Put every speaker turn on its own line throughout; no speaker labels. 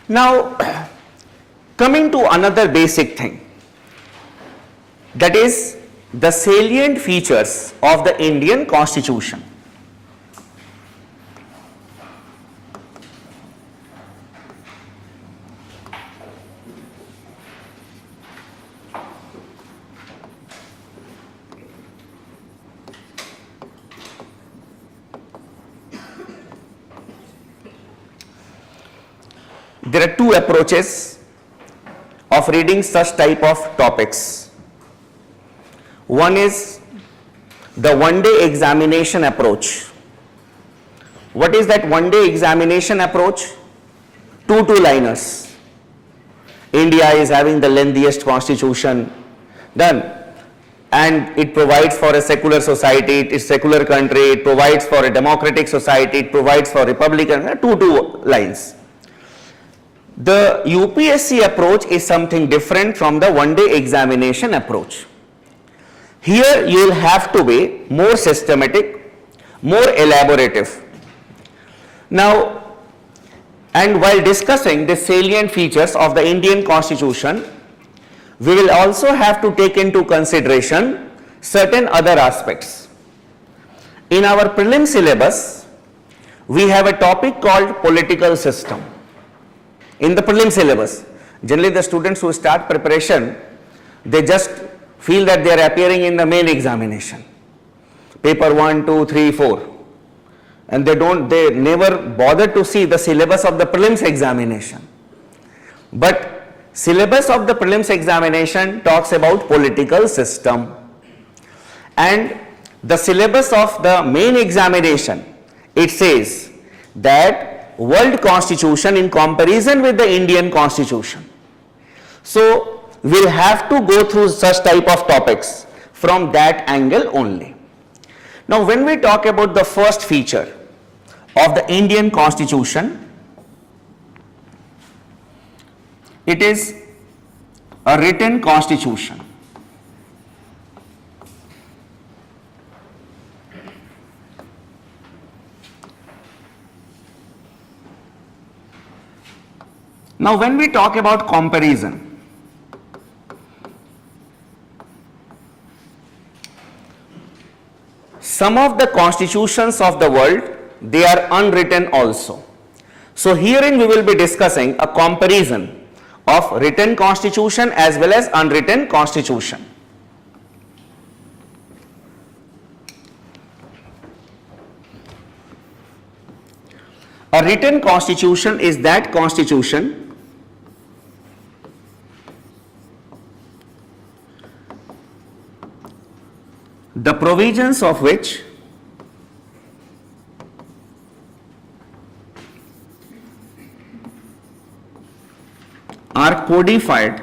Now, coming to another basic thing, that is the salient features of the Indian Constitution. There are two approaches of reading such type of topics. One is the one-day examination approach. What is that one-day examination approach? Two-liners. India is having the lengthiest constitution, done, and it provides for a secular society, it is a secular country, it provides for a democratic society, it provides for republican, two lines. The UPSC approach is something different from the one-day examination approach. Here you will have to be more systematic, more elaborative. Now, and while discussing the salient features of the Indian Constitution, we will also have to take into consideration certain other aspects. In our prelim syllabus, we have a topic called political system. In the prelim syllabus, generally the students who start preparation, they just feel that they are appearing in the main examination, paper 1, 2, 3, 4, and they never bother to see the syllabus of the prelims examination. But syllabus of the prelims examination talks about political system, and the syllabus of the main examination, it says that world constitution in comparison with the Indian Constitution. So we'll have to go through such type of topics from that angle only. Now when we talk about the first feature of the Indian Constitution, it is a written constitution. Now when we talk about comparison, some of the constitutions of the world, they are unwritten also. So herein we will be discussing a comparison of written constitution as well as unwritten constitution. A written constitution is that constitution the provisions of which are codified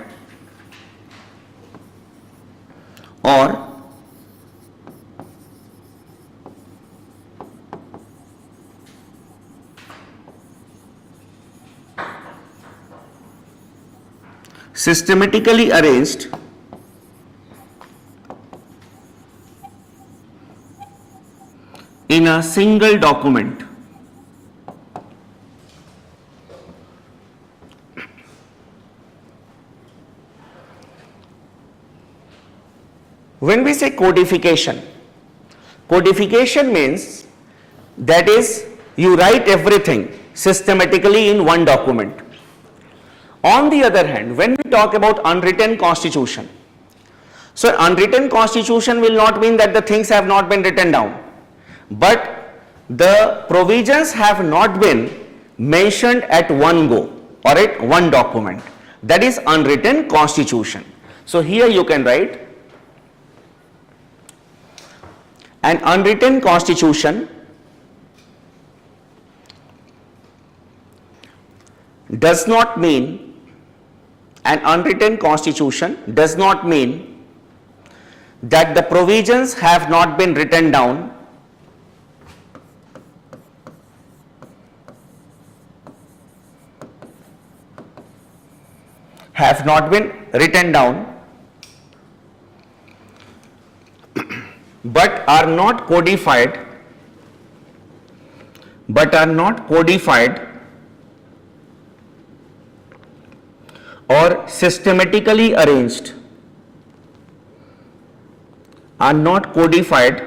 or systematically arranged in a single document. When we say codification, codification means that is you write everything systematically in one document. On the other hand, when we talk about unwritten constitution, so unwritten constitution will not mean that the things have not been written down, but the provisions have not been mentioned at one go or at one document. That is unwritten constitution. So here you can write an unwritten constitution does not mean an unwritten constitution does not mean that the provisions have not been written down but are not codified or systematically arranged are not codified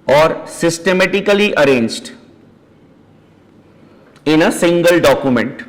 or systematically arranged in a single document.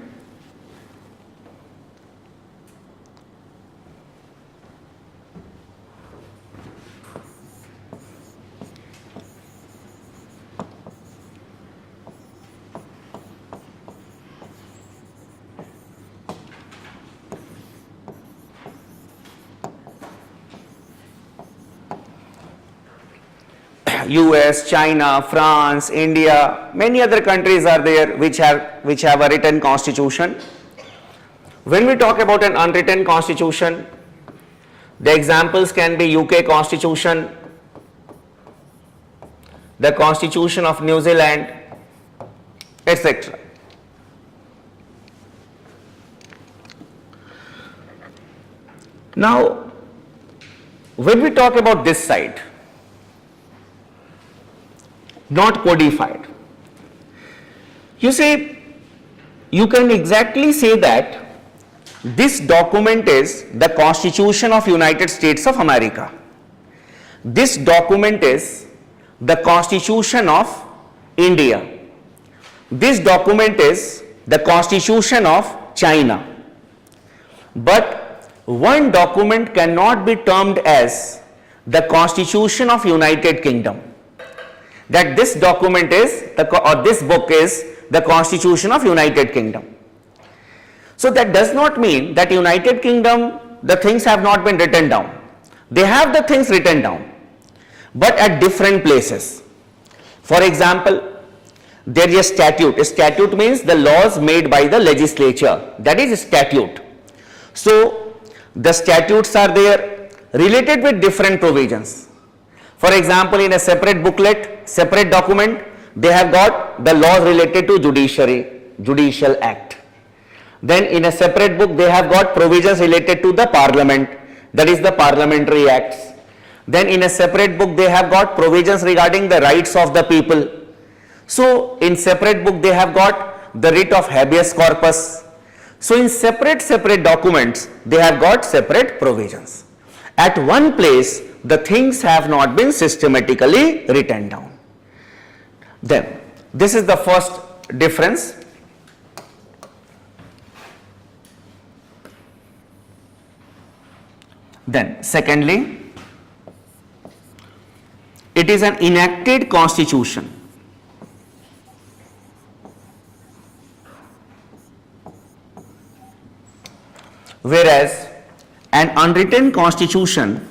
US, China, France, India, many other countries are there which have a written constitution. When we talk about an unwritten constitution, the examples can be UK constitution, the constitution of New Zealand, etc. Now, when we talk about this side, not codified, you see, you can exactly say that this document is the Constitution of United States of America. This document is the Constitution of India. This document is the Constitution of China. But one document cannot be termed as the Constitution of United Kingdom. That this document is this book is the Constitution of United Kingdom. So that does not mean that United Kingdom the things have not been written down. They have the things written down, but at different places. For example, there is a statute. A statute means the laws made by the legislature. That is a statute. So the statutes are there related with different provisions. For example, in a separate booklet, separate document, they have got the laws related to judicial act. Then in a separate book, they have got provisions related to the parliament, that is the parliamentary acts. Then in a separate book, they have got provisions regarding the rights of the people. So in separate book, they have got the writ of habeas corpus. So in separate documents, they have got separate provisions. At one place, the things have not been systematically written down. Then, this is the first difference. Then, secondly, it is an enacted constitution. Whereas, an unwritten constitution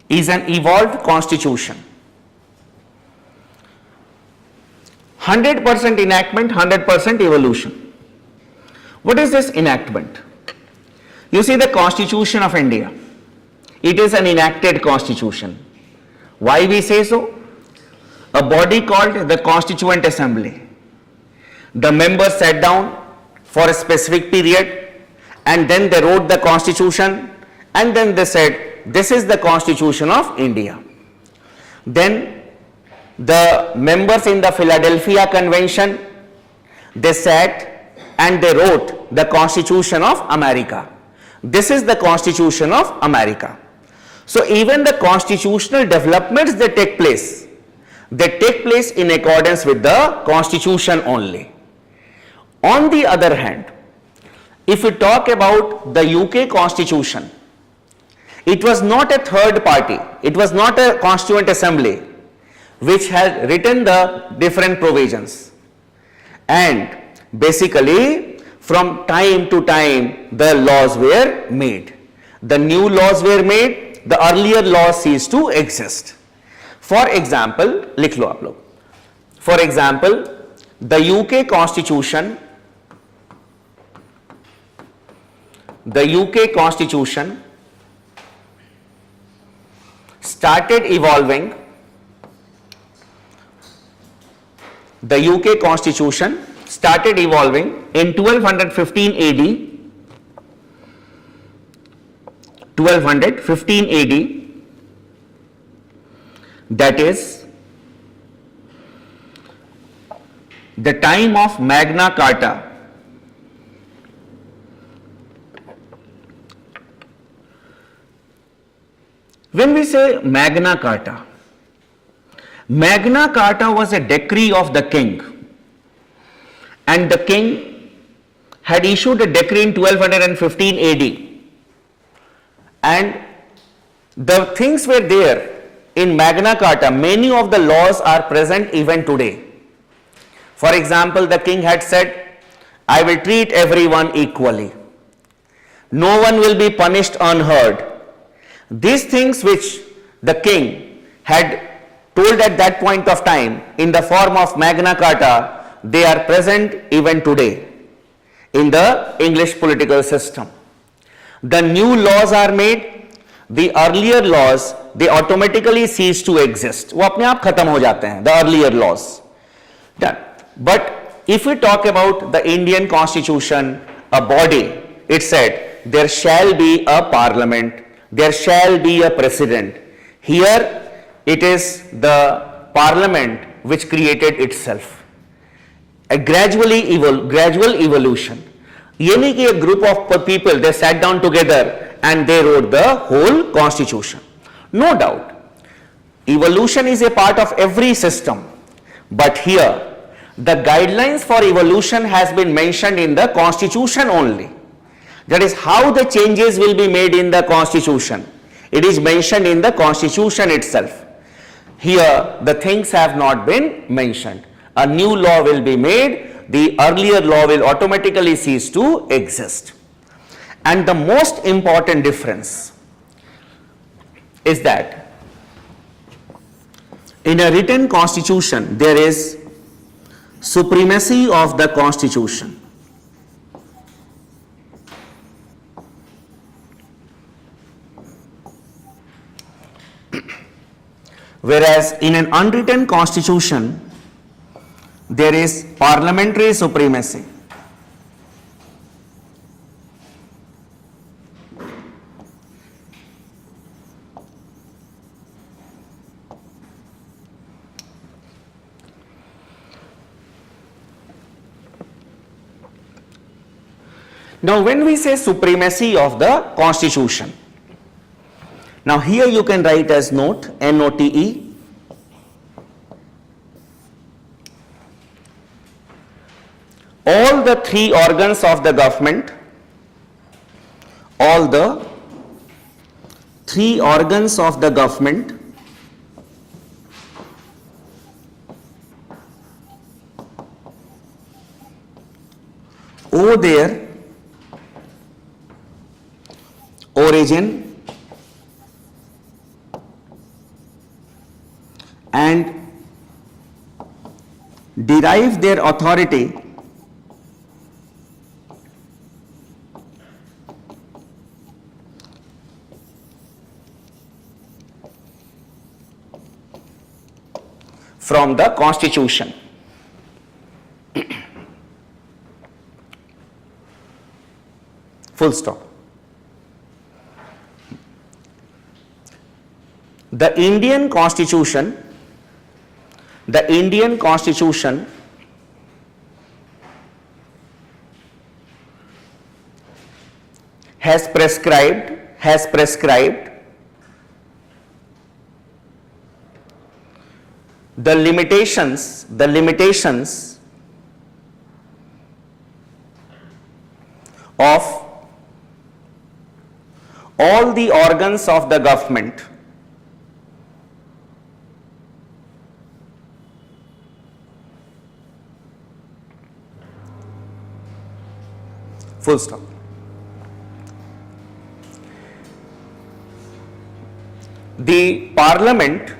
is an evolved constitution. 100% enactment, 100% evolution. What is this enactment? You see the Constitution of India. It is an enacted constitution. Why we say so? A body called the Constituent Assembly. The members sat down for a specific period and then they wrote the constitution and then they said, this is the Constitution of India. Then the members in the Philadelphia Convention, they sat and they wrote the Constitution of America. This is the Constitution of America. So even the constitutional developments that take place, they take place in accordance with the Constitution only. On the other hand, if we talk about the UK Constitution, it was not a third party, it was not a Constituent Assembly which had written the different provisions. And basically, from time to time, the laws were made. The new laws were made, the earlier laws ceased to exist. For example, लिख लो आप लोग. For example, the UK Constitution started evolving. The UK Constitution started evolving in 1215 AD. 1215 AD. That is the time of Magna Carta. When we say Magna Carta, Magna Carta was a decree of the king, and the king had issued a decree in 1215 AD, and the things were there in Magna Carta. Many of the laws are present even today. For example, the king had said, I will treat everyone equally. No one will be punished unheard. These things which the king had told at that point of time in the form of Magna Carta, they are present even today in the English political system. The new laws are made, the earlier laws, they automatically cease to exist. वो अपने आप खत्म हो जाते हैं, the earlier laws. Done. But if we talk about the Indian Constitution, a body, it said there shall be a parliament, there shall be a president. Here it is the parliament which created itself. A gradual evolution. ये नहीं कि a group of people they sat down together and they wrote the whole constitution. No doubt, evolution is a part of every system, but here the guidelines for evolution has been mentioned in the constitution only. That is how the changes will be made in the constitution. It is mentioned in the constitution itself. Here the things have not been mentioned. A new law will be made, the earlier law will automatically cease to exist. And the most important difference is that in a written constitution there is supremacy of the constitution. Whereas in an unwritten constitution, there is parliamentary supremacy. Now, when we say supremacy of the constitution, now here you can write as note, N-O-T-E. All the three organs of the government, all the three organs of the government owe their origin and derive their authority from the Constitution. Full stop. The Indian Constitution has prescribed the limitations of all the organs of the government full stop. The parliament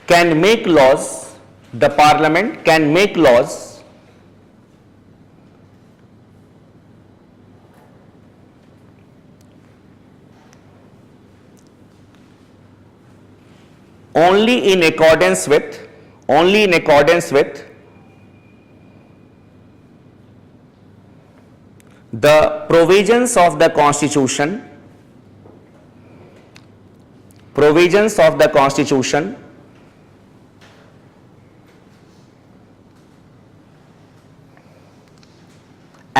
can make laws, the parliament can make laws only in accordance with the provisions of the Constitution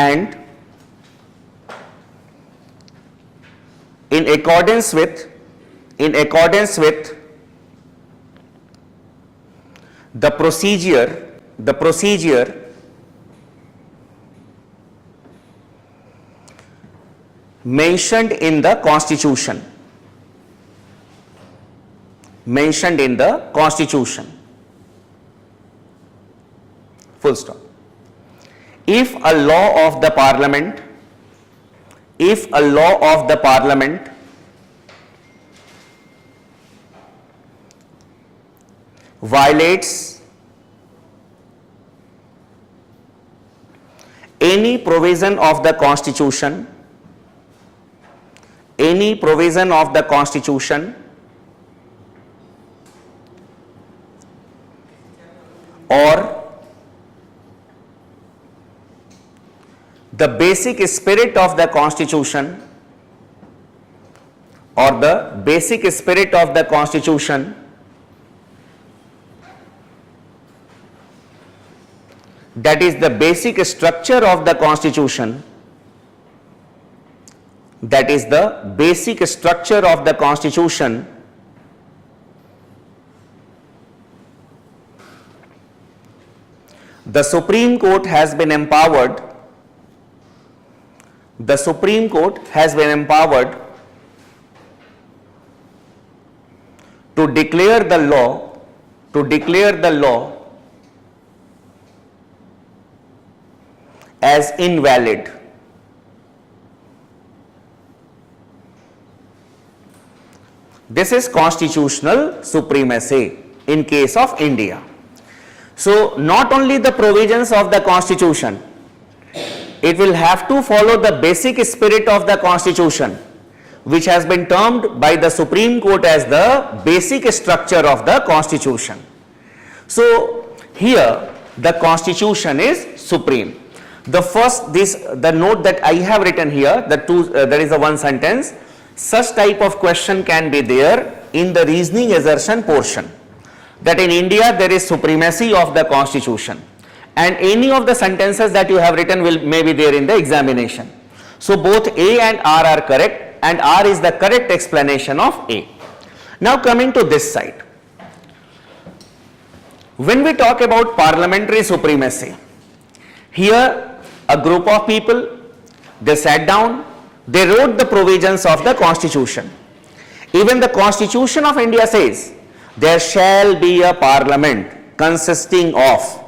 and in accordance with the procedure mentioned in the Constitution. Full stop. If a law of the Parliament violates any provision of the Constitution, or the basic spirit of the Constitution, that is the basic structure of the Constitution, the Supreme Court has been empowered to declare the law as invalid. This is constitutional supremacy in case of India. So not only the provisions of the Constitution, it will have to follow the basic spirit of the Constitution, which has been termed by the Supreme Court as the basic structure of the Constitution. So here the Constitution is supreme. The note that I have written here, there is a one sentence. Such type of question can be there in the reasoning assertion portion, that in India there is supremacy of the Constitution, and any of the sentences that you have written may be there in the examination. So both A and R are correct, and R is the correct explanation of A. Now coming to this side, when we talk about parliamentary supremacy, here a group of people, they sat down, they wrote the provisions of the Constitution. Even the Constitution of India says there shall be a parliament consisting of.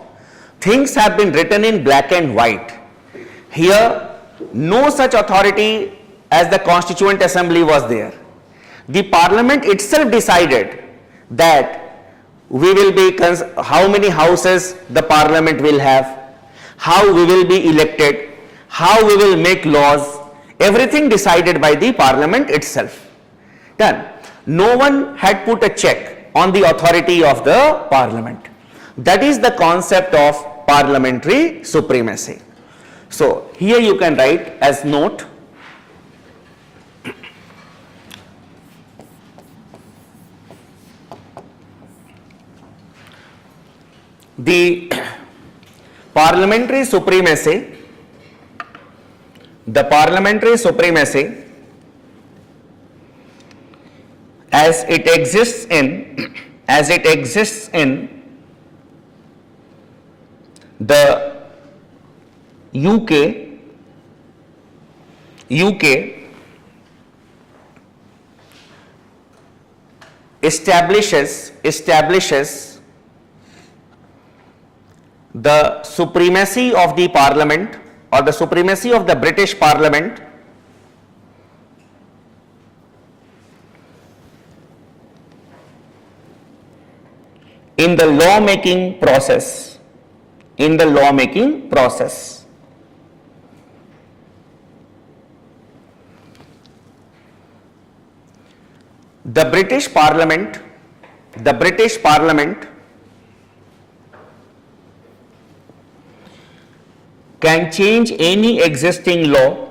Things have been written in black and white. Here no such authority as the Constituent Assembly was there. The parliament itself decided that we will be, how many houses the parliament will have, how we will be elected, how we will make laws, everything decided by the parliament itself. Done. No one had put a check on the authority of the parliament. That is the concept of parliamentary supremacy. So here you can write as note, the parliamentary supremacy as it exists in the UK establishes the supremacy of the parliament, or the supremacy of the British Parliament in the law-making process. The British Parliament can change any existing law,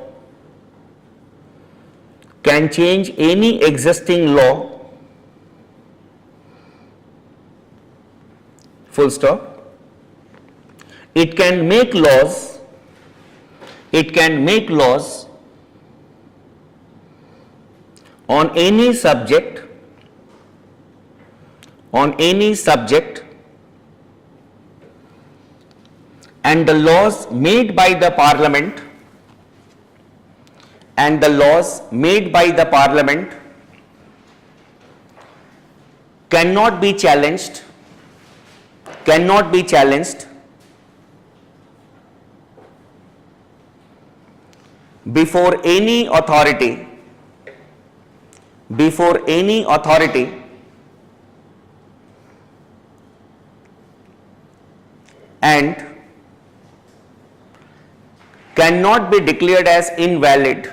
full stop. It can make laws It can make laws on any subject, and the laws made by the parliament cannot be challenged before any authority and cannot be declared as invalid.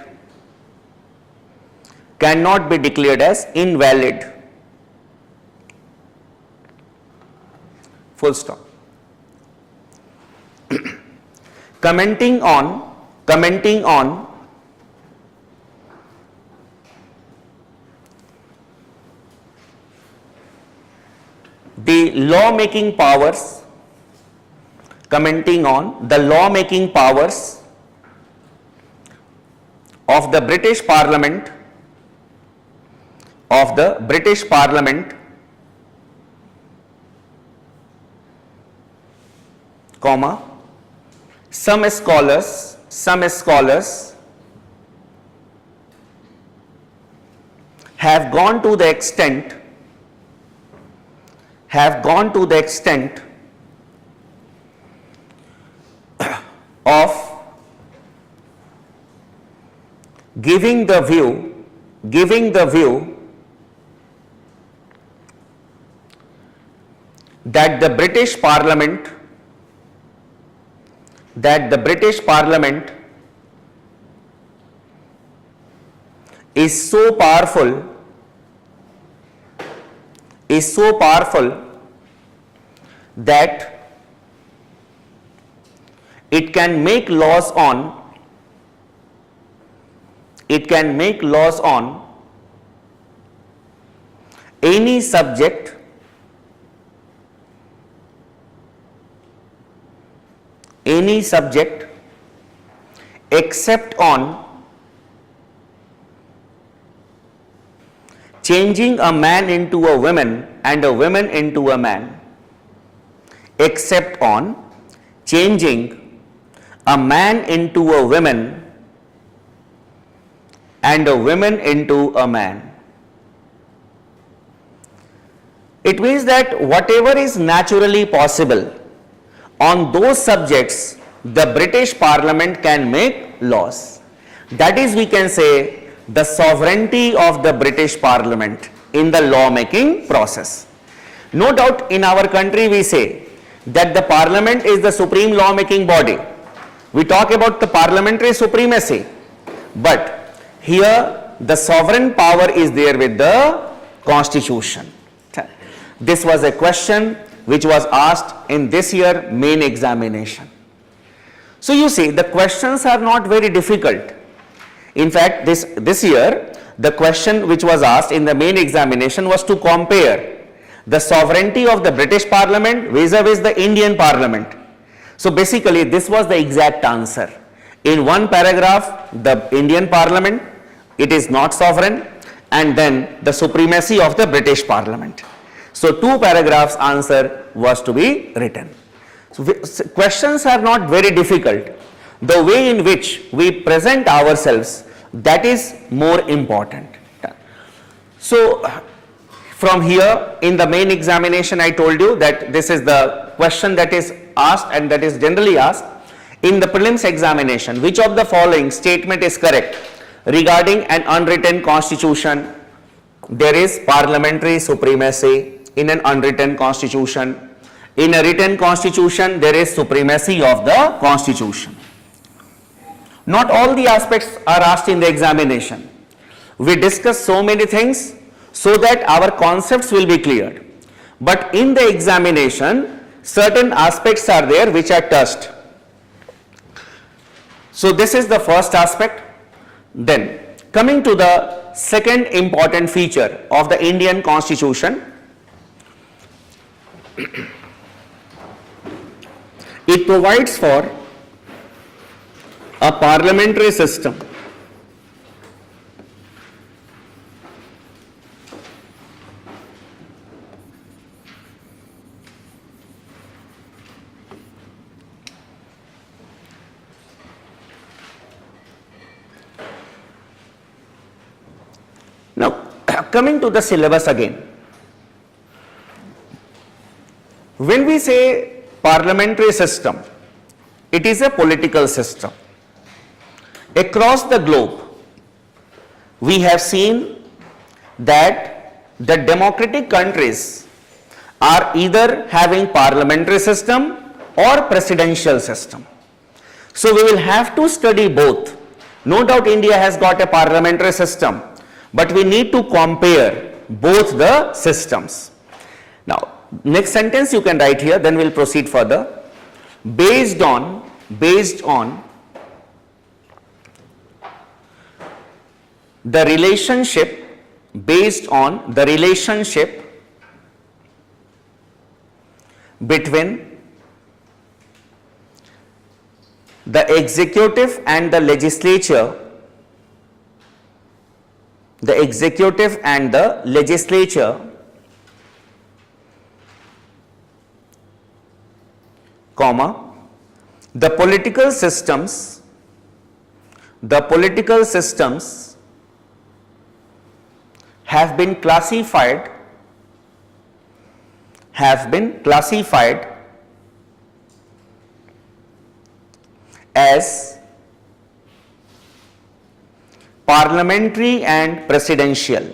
Full stop. Commenting on the lawmaking powers, of the British Parliament, comma, some scholars have gone to the extent of giving the view that the British Parliament is so powerful that it can make laws on any subject except on changing a man into a woman and a woman into a man, except on changing a man into a woman and a woman into a man. It means that whatever is naturally possible, on those subjects the British Parliament can make laws. That is, we can say, the sovereignty of the British Parliament in the lawmaking process. No doubt in our country we say that the Parliament is the supreme lawmaking body. We talk about the parliamentary supremacy, but here the sovereign power is there with the Constitution. This was a question which was asked in this year main examination. So you see, the questions are not very difficult. In fact, this year the question which was asked in the main examination was to compare the sovereignty of the British Parliament vis-a-vis the Indian Parliament. So basically this was the exact answer. In one paragraph, the Indian Parliament, it is not sovereign, and then the supremacy of the British Parliament. So 2 paragraphs answer was to be written. So questions are not very difficult. The way in which we present ourselves, that is more important. So from here in the main examination I told you that this is the question that is asked and that is generally asked. In the prelims examination, which of the following statement is correct? Regarding an unwritten constitution, there is parliamentary supremacy in an unwritten constitution. In a written constitution, there is supremacy of the constitution. Not all the aspects are asked in the examination. We discuss so many things so that our concepts will be cleared. But in the examination, certain aspects are there which are touched. So this is the first aspect. Then coming to the second important feature of the Indian Constitution, it provides for A parliamentary system now coming to the syllabus again. When we say parliamentary system, it is a political system. Across the globe, we have seen that the democratic countries are either having parliamentary system or presidential system. So we will have to study both. No doubt India has got a parliamentary system, but we need to compare both the systems. Now, next sentence you can write here, then we'll proceed further. Based on the relationship between the executive and the legislature, comma, the political systems have been classified as parliamentary and presidential.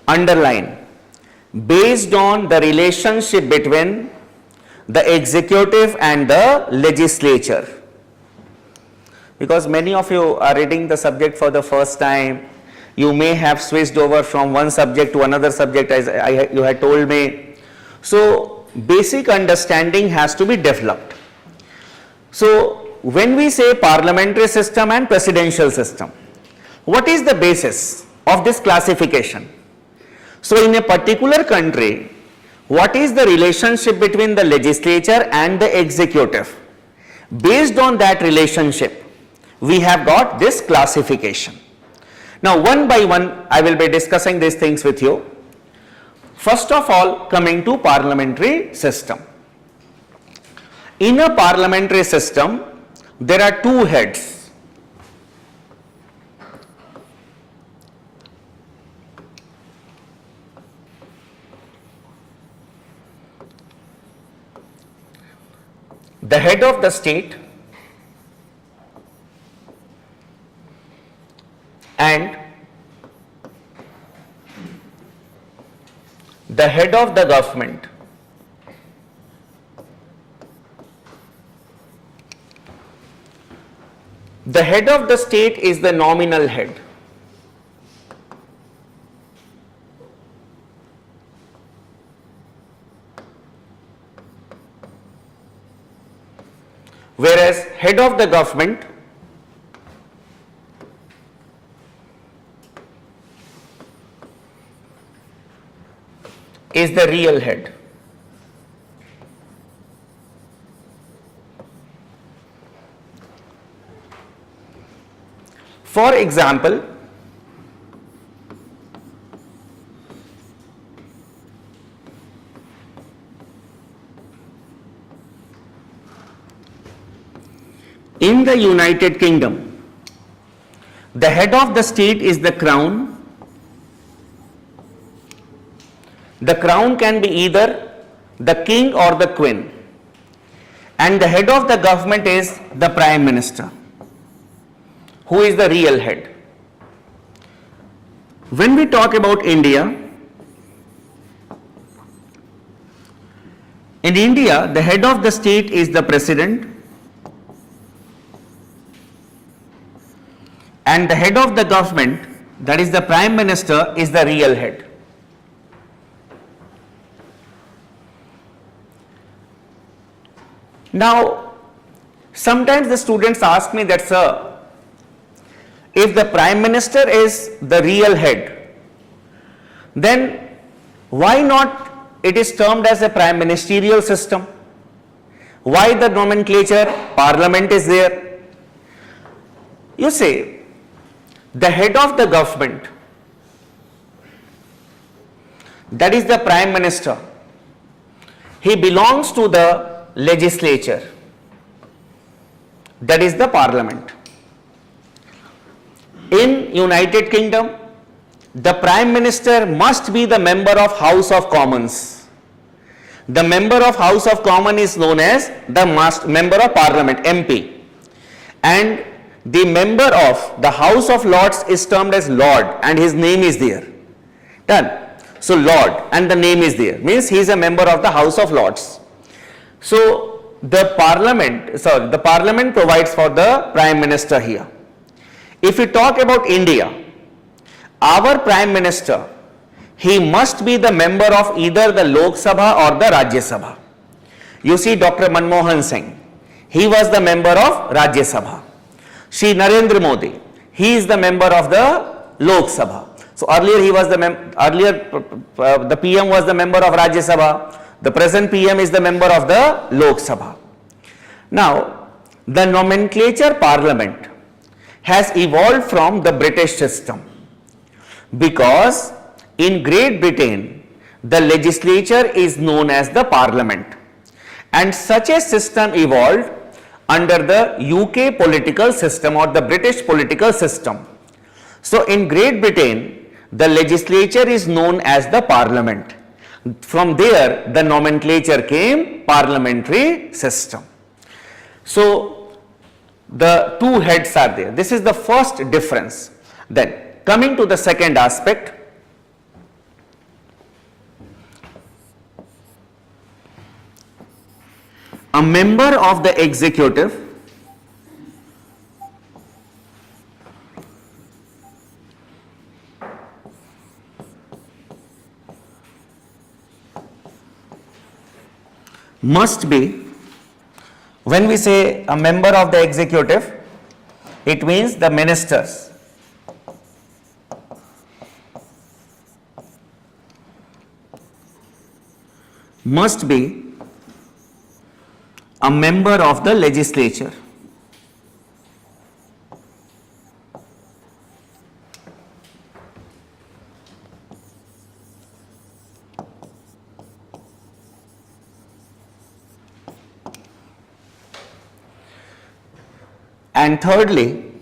Underline, based on the relationship between the executive and the legislature. Because many of you are reading the subject for the first time, you may have switched over from one subject to another subject, as you had told me. So basic understanding has to be developed. So when we say parliamentary system and presidential system, what is the basis of this classification? So in a particular country, what is the relationship between the legislature and the executive? Based on that relationship, we have got this classification. Now one by one I will be discussing these things with you. First of all, coming to parliamentary system. In a parliamentary system, there are two heads. The head of the state and the head of the government. The head of the state is the nominal head. Whereas head of the government is the real head. For example, in the United Kingdom, the head of the state is the crown. The crown can be either the king or the queen, and the head of the government is the prime minister, who is the real head. When we talk about India, in India, the head of the state is the president, and the head of the government, that is the prime minister, is the real head. Now, sometimes the students ask me that, sir, if the Prime Minister is the real head, then why not it is termed as a prime ministerial system? Why the nomenclature Parliament is there? You see, the head of the government, that is the Prime Minister, he belongs to the legislature, that is the Parliament. In United Kingdom, the Prime Minister must be the member of House of Commons. The member of House of Commons is known as the member of Parliament, MP. And the member of the House of Lords is termed as Lord, and his name is there. Done. So Lord, and the name is there, means he is a member of the House of Lords. So the Parliament provides for the Prime Minister here. If we talk about India, our Prime Minister, he must be the member of either the Lok Sabha or the Rajya Sabha. You see Dr. Manmohan Singh, he was the member of Rajya Sabha. Shri Narendra Modi, he is the member of the Lok Sabha. So earlier he was the the PM was the member of Rajya Sabha. The present PM is the member of the Lok Sabha. Now, the nomenclature Parliament has evolved from the British system, because in Great Britain the legislature is known as the Parliament, and such a system evolved under the UK political system or the British political system. So in Great Britain the legislature is known as the Parliament. From there the nomenclature came parliamentary system. So the two heads are there. This is the first difference. Then coming to the second aspect, a member of the executive must be, when we say a member of the executive, it means the ministers. Must be a member of the legislature. And thirdly,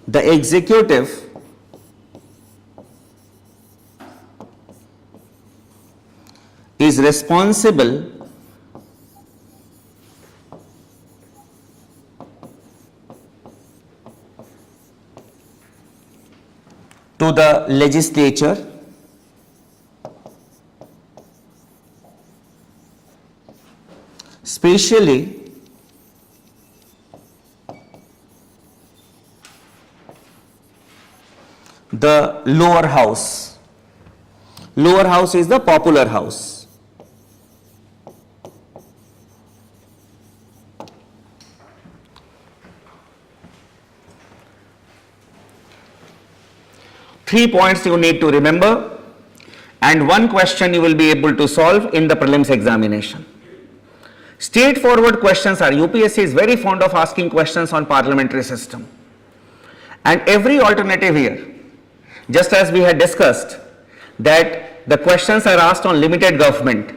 the executive is responsible to the legislature especially the lower house. Lower house is the popular house. Three points you need to remember, and one question you will be able to solve in the prelims examination. Straightforward questions are, UPSC is very fond of asking questions on parliamentary system, and every alternative here, just as we had discussed that the questions are asked on limited government,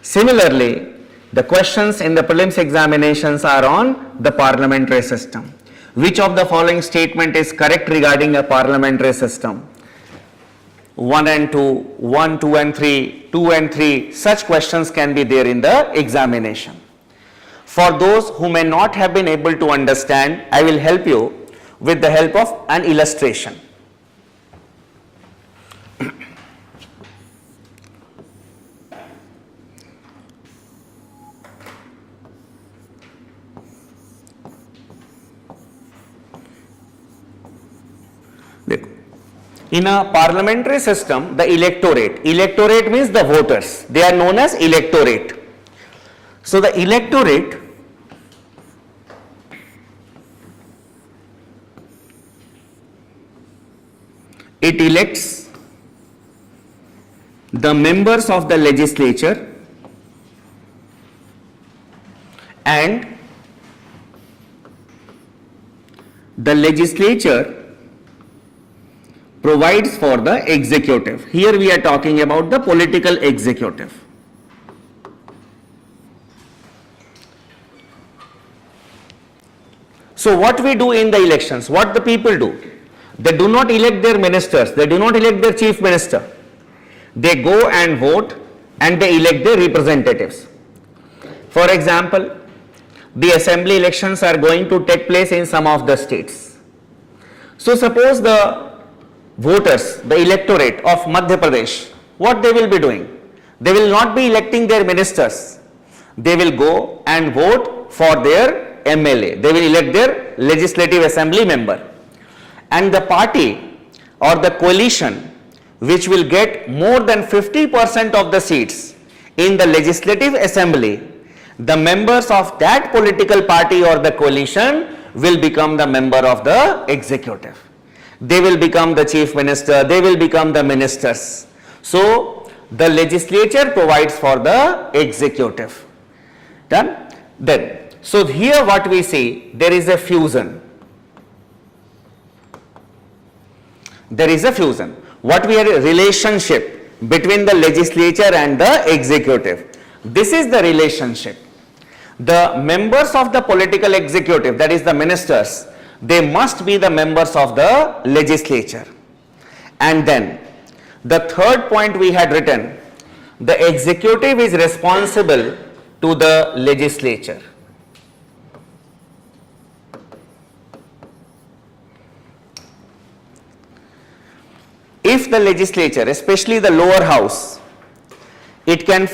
similarly the questions in the prelims examinations are on the parliamentary system. Which of the following statement is correct regarding a parliamentary system? 1 and 2, 1, 2 and 3, 2 and 3, such questions can be there in the examination. For those who may not have been able to understand, I will help you with the help of an illustration. In a parliamentary system, the electorate means the voters, they are known as electorate. So the electorate it elects the members of the legislature and the legislature provides for the executive. Here we are talking about the political executive. So what we do in the elections, what the people do? They do not elect their ministers, they do not elect their chief minister. They go and vote and they elect their representatives. For example, the assembly elections are going to take place in some of the states. So suppose the voters, the electorate of Madhya Pradesh, what they will be doing? They will not be electing their ministers. They will go and vote for their MLA. They will elect their legislative assembly member. And the party or the coalition which will get more than 50% of the seats in the legislative assembly, the members of that political party or the coalition will become the member of the executive. They will become the chief minister, they will become the ministers. So the legislature provides for the executive. Done? Then, so here what we see, there is a fusion. There is a fusion. What we have a relationship between the legislature and the executive. This is the relationship. The members of the political executive, that is the ministers, they must be the members of the legislature. And then the third point we had written, the executive is responsible to the legislature. If the legislature, especially the lower house, it can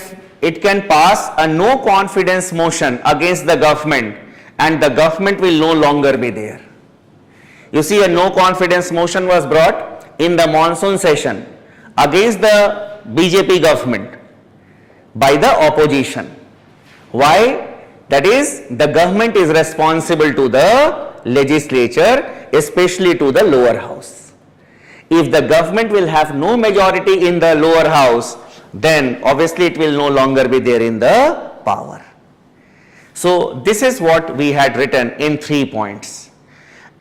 pass a no confidence motion against the government and the government will no longer be there. You see, a no confidence motion was brought in the monsoon session against the BJP government by the opposition. Why? That is, the government is responsible to the legislature, especially to the lower house. If the government will have no majority in the lower house, then obviously it will no longer be there in the power. So this is what we had written in 3 points.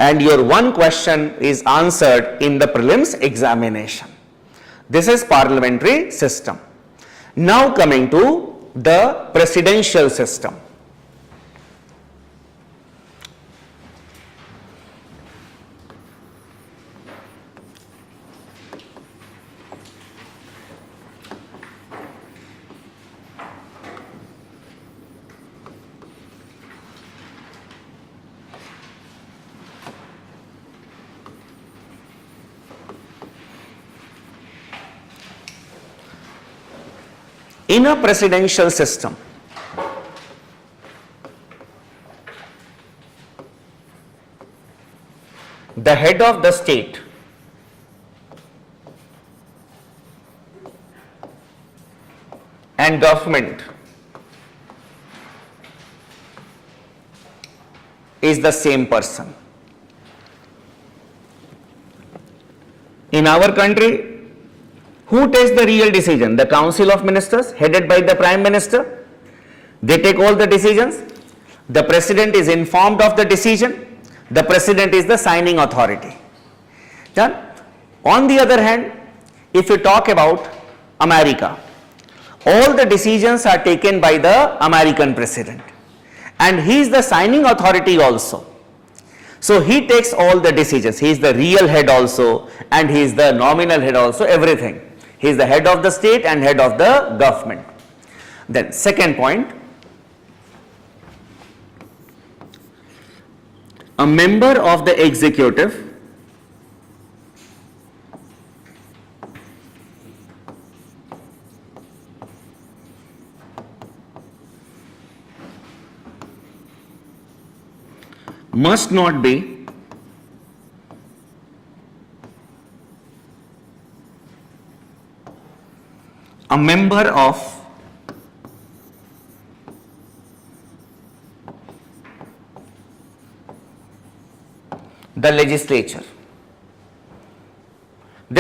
And your one question is answered in the prelims examination. This is parliamentary system. Now coming to the presidential system. In a presidential system, the head of the state and government is the same person. In our country, who takes the real decision? The Council of Ministers, headed by the Prime Minister. They take all the decisions. The President is informed of the decision. The President is the signing authority. Done? On the other hand, if you talk about America, all the decisions are taken by the American President. And he is the signing authority also. So he takes all the decisions. He is the real head also, and he is the nominal head also, everything. He is the head of the state and head of the government. Then second point, a member of the executive must not be a member of the legislature.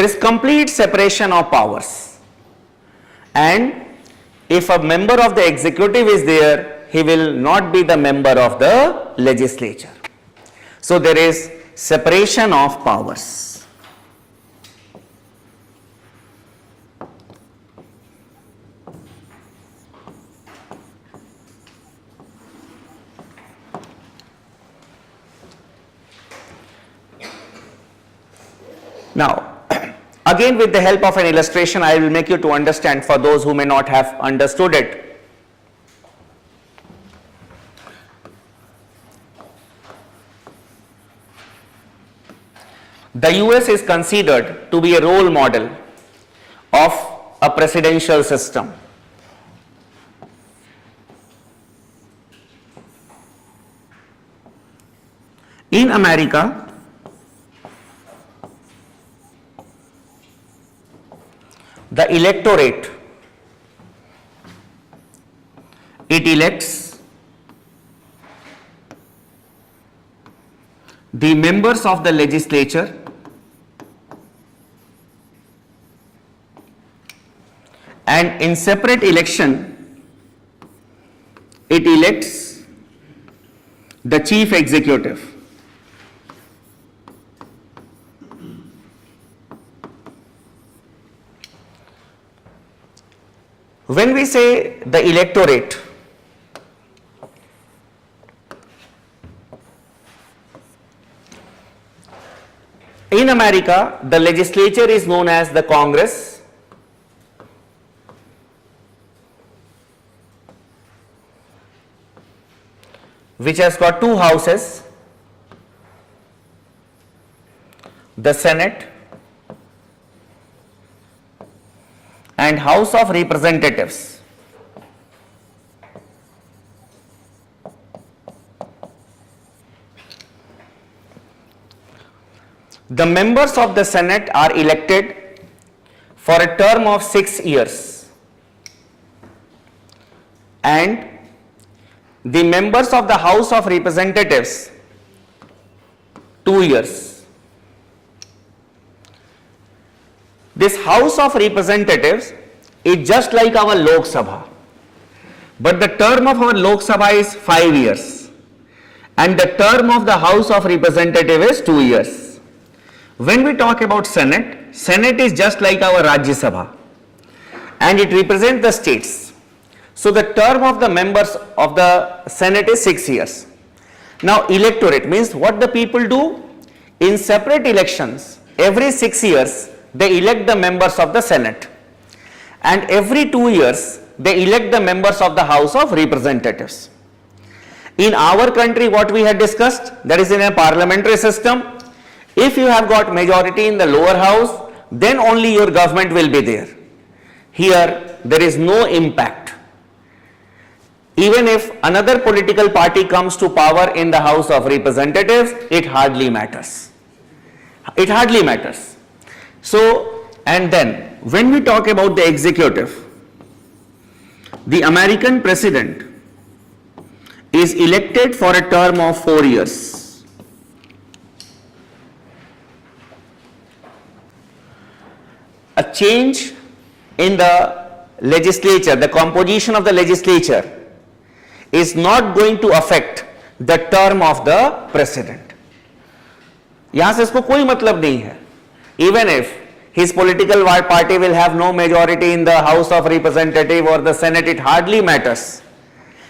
there is complete separation of powers, and if a member of the executive is there, he will not be the member of the legislature. So there is separation of powers. Now, again with the help of an illustration, I will make you to understand for those who may not have understood it. The US is considered to be a role model of a presidential system. In America, the electorate, it elects the members of the legislature and in separate election it elects the chief executive. When we say the electorate, in America, the legislature is known as the Congress, which has got two houses, the Senate and House of Representatives. The members of the Senate are elected for a term of 6 years, and the members of the House of Representatives 2 years. This House of Representatives is just like our Lok Sabha, but the term of our Lok Sabha is 5 years and the term of the House of Representatives is 2 years. When we talk about Senate, Senate is just like our Rajya Sabha and it represents the states. So the term of the members of the Senate is 6 years. Now electorate means what the people do in separate elections. Every 6 years they elect the members of the Senate, and every 2 years they elect the members of the House of Representatives. In our country, what we had discussed, that is in a parliamentary system, if you have got majority in the lower house, then only your government will be there. Here there is no impact. Even if another political party comes to power in the House of Representatives, it hardly matters. It hardly matters. So, and then when we talk about the executive, the American president is elected for a term of 4 years. A change in the legislature, the composition of the legislature is not going to affect the term of the president. यहाँ से इसको कोई मतलब नहीं है. Even if his political party will have no majority in the House of Representatives or the Senate, it hardly matters.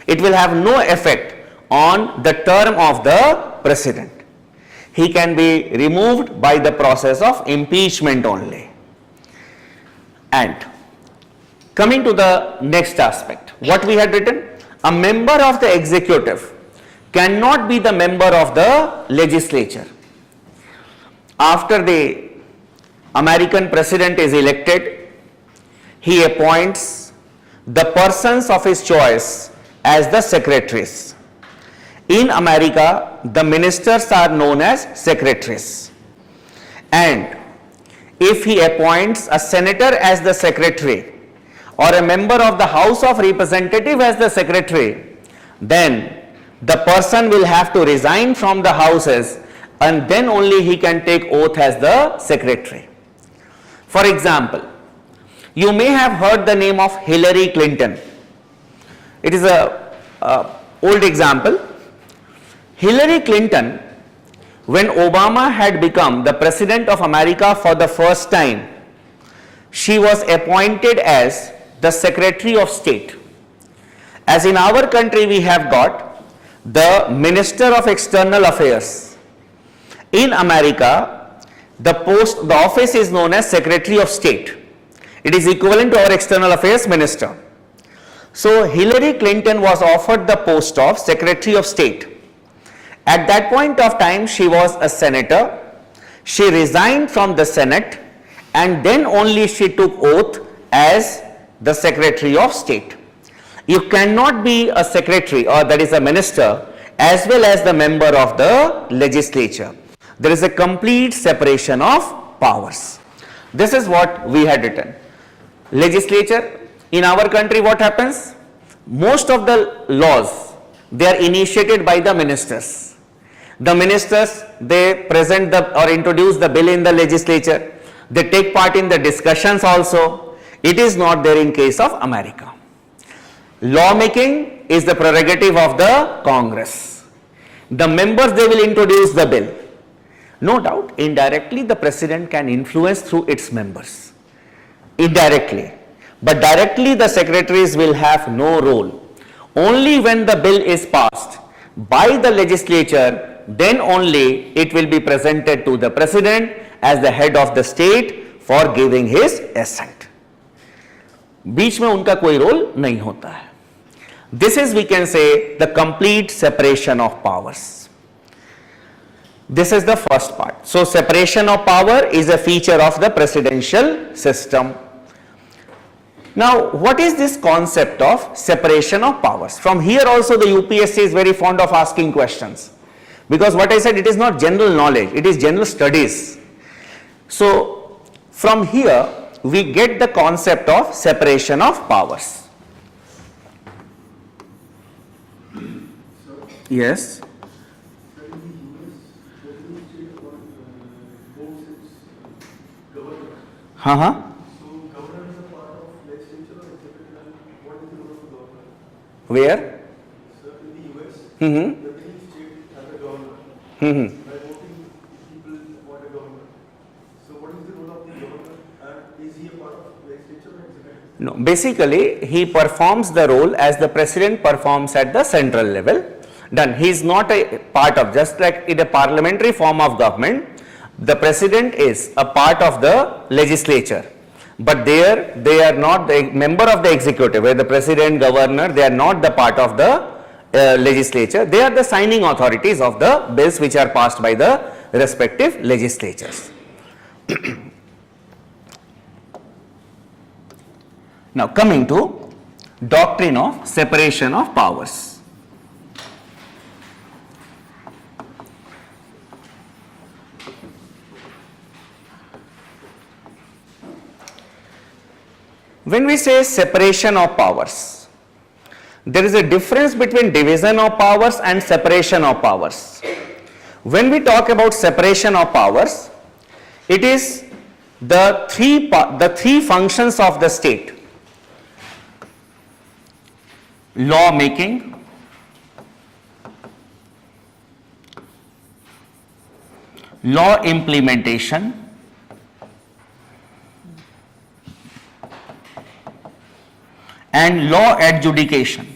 It will have no effect on the term of the president. He can be removed by the process of impeachment only. And coming to the next aspect, what we had written, a member of the executive cannot be the member of the legislature. After the American president is elected, he appoints the persons of his choice as the secretaries. In America, the ministers are known as secretaries. And if he appoints a senator as the secretary or a member of the House of Representatives as the secretary, then the person will have to resign from the houses and then only he can take oath as the secretary. For example, you may have heard the name of Hillary Clinton. It is a old example. Hillary Clinton, when Obama had become the President of America for the first time, she was appointed as the Secretary of State. As in our country we have got the Minister of External Affairs. In America, the office is known as Secretary of State. It is equivalent to our External Affairs Minister. So Hillary Clinton was offered the post of Secretary of State. At that point of time, she was a senator. She resigned from the Senate and then only she took oath as the Secretary of State. You cannot be a secretary, or that is a minister, as well as the member of the legislature. There is a complete separation of powers. This is what we had written. Legislature, in our country what happens? Most of the laws, they are initiated by the ministers. The ministers, they present or introduce the bill in the legislature. They take part in the discussions also. It is not there in case of America. Lawmaking is the prerogative of the Congress. The members, they will introduce the bill. No doubt, indirectly the president can influence through its members. Indirectly. But directly the secretaries will have no role. Only when the bill is passed by the legislature, then only it will be presented to the president as the head of the state for giving his assent. बीच में उनका कोई role नहीं होता है. This is, we can say, the complete separation of powers. This is the first part. So separation of power is a feature of the presidential system. Now, what is this concept of separation of powers? From here also the UPSC is very fond of asking questions. Because what I said, it is not general knowledge, it is general studies. So, from here we get the concept of separation of powers. Yes. Uh-huh. Where?
Sir, in the US,
Mm-hmm.
the many state has a governor.
Mm-hmm.
By voting, people appoint a governor. So what is the role of the governor, and is he a part of legislature or executive?
No, basically he performs the role as the president performs at the central level. Done. He is not a part of, just like in a parliamentary form of government, the president is a part of the legislature. But there they are not the member of the executive, where the president, governor, they are not the part of the legislature. They are the signing authorities of the bills which are passed by the respective legislatures. Now coming to doctrine of separation of powers. When we say separation of powers, there is a difference between division of powers and separation of powers. When we talk about separation of powers, it is the three functions of the state: law making, law implementation, and law adjudication.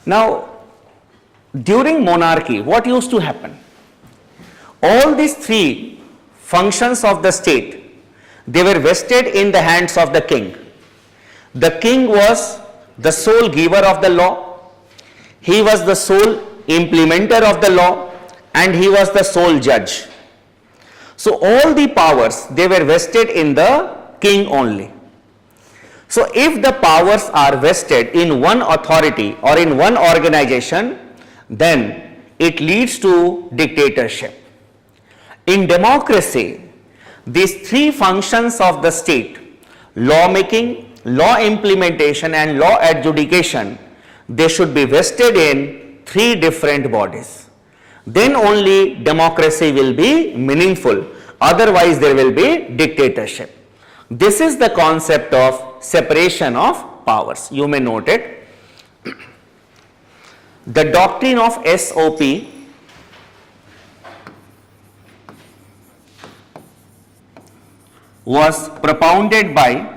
Now, during monarchy, what used to happen? All these three functions of the state, they were vested in the hands of the king. The king was the sole giver of the law, he was the sole implementer of the law, and he was the sole judge. So all the powers, they were vested in the king only. So if the powers are vested in one authority or in one organization, then it leads to dictatorship. In democracy, These three functions of the state, lawmaking, law implementation and law adjudication, they should be vested in three different bodies. Then only democracy will be meaningful, otherwise there will be dictatorship. This is the concept of separation of powers. You may note it. The doctrine of SOP was propounded by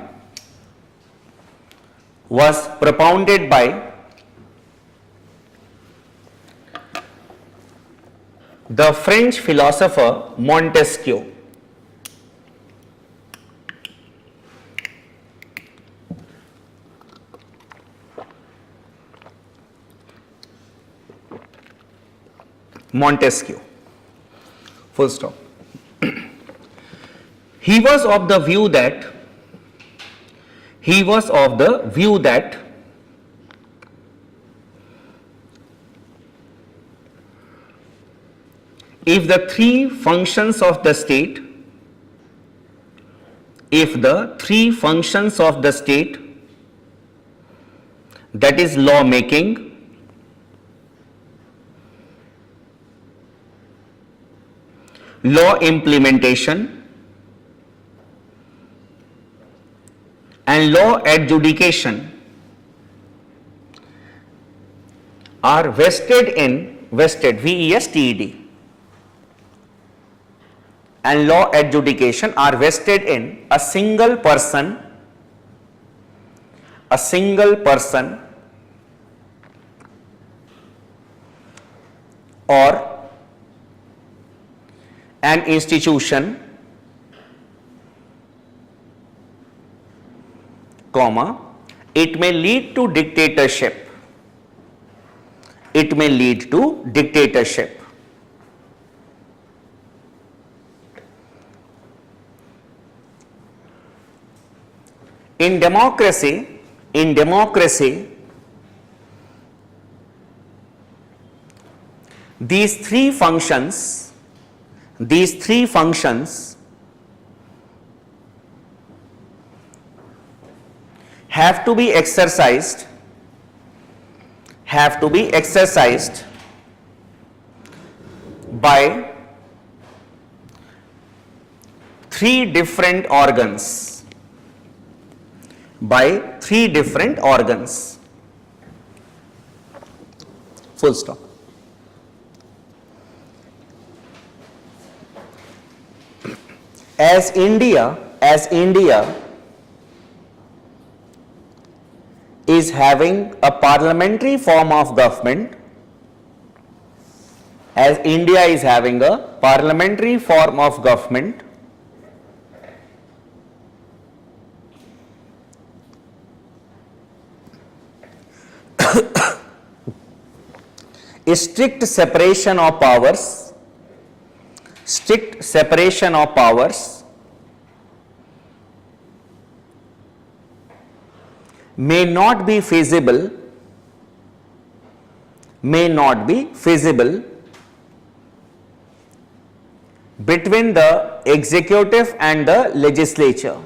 the French philosopher Montesquieu. Montesquieu. Full stop. He was of the view that if the three functions of the state, that is law making, law implementation and law adjudication are vested, VESTED, and law adjudication are vested in a single person or an institution, comma, it may lead to dictatorship. In democracy, these three functions have to be exercised by three different organs. Full stop. As India is having a parliamentary form of government, strict separation of powers may not be feasible between the executive and the legislature.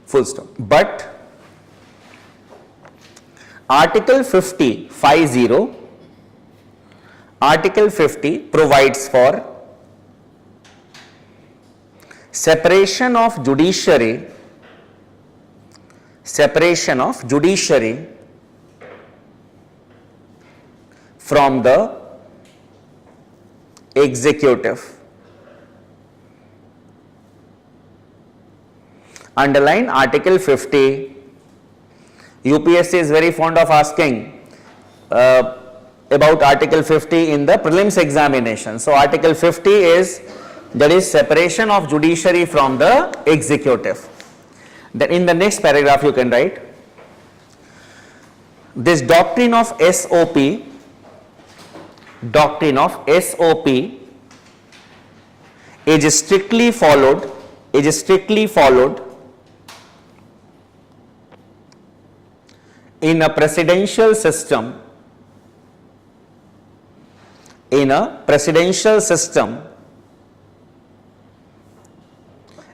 Full stop. But Article 50 provides for separation of judiciary from the executive. Underline Article 50. UPSC is very fond of asking about Article 50 in the prelims examination. So Article 50 is, that is separation of judiciary from the executive. Then in the next paragraph you can write, this doctrine of SOP is strictly followed is strictly followed in a presidential system,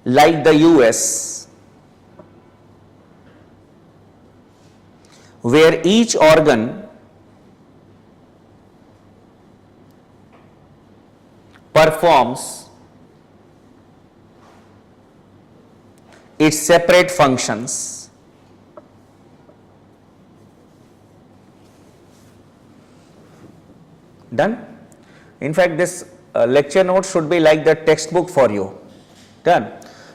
like the US, where each organ performs its separate functions. Done? In fact, this lecture note should be like the textbook for you. Done?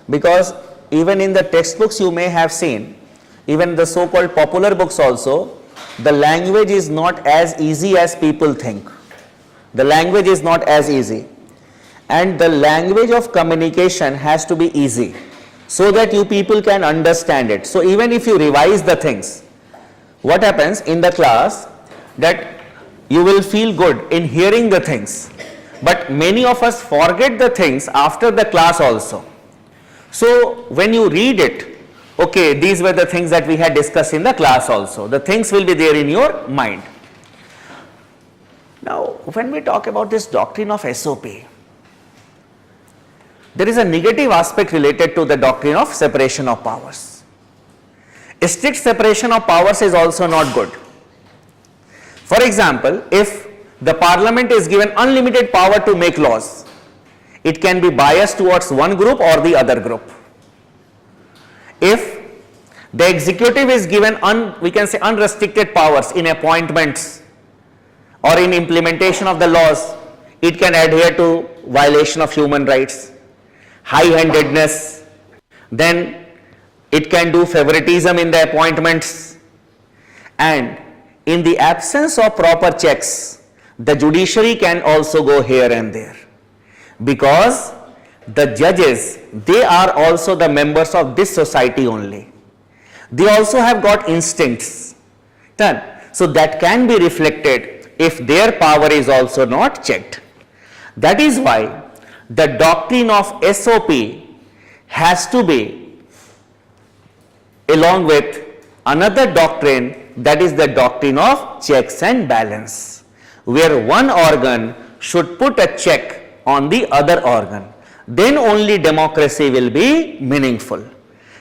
Because even in the textbooks you may have seen, even the so-called popular books also, the language is not as easy as people think. The language is not as easy. And the language of communication has to be easy so that you people can understand it. So even if you revise the things, what happens in the class, that you will feel good in hearing the things, but many of us forget the things after the class also. So when you read it, okay, these were the things that we had discussed in the class also. The things will be there in your mind. Now, when we talk about this doctrine of SOP, there is a negative aspect related to the doctrine of separation of powers. A strict separation of powers is also not good. For example, if the parliament is given unlimited power to make laws, it can be biased towards one group or the other group. If the executive is given we can say unrestricted powers in appointments or in implementation of the laws, it can adhere to violation of human rights, high-handedness, then it can do favoritism in the appointments, and in the absence of proper checks, the judiciary can also go here and there, because the judges, they are also the members of this society only. They also have got instincts. Done. So that can be reflected if their power is also not checked. That is why the doctrine of SOP has to be along with another doctrine, that is the doctrine of checks and balance, where one organ should put a check on the other organ. Then only democracy will be meaningful.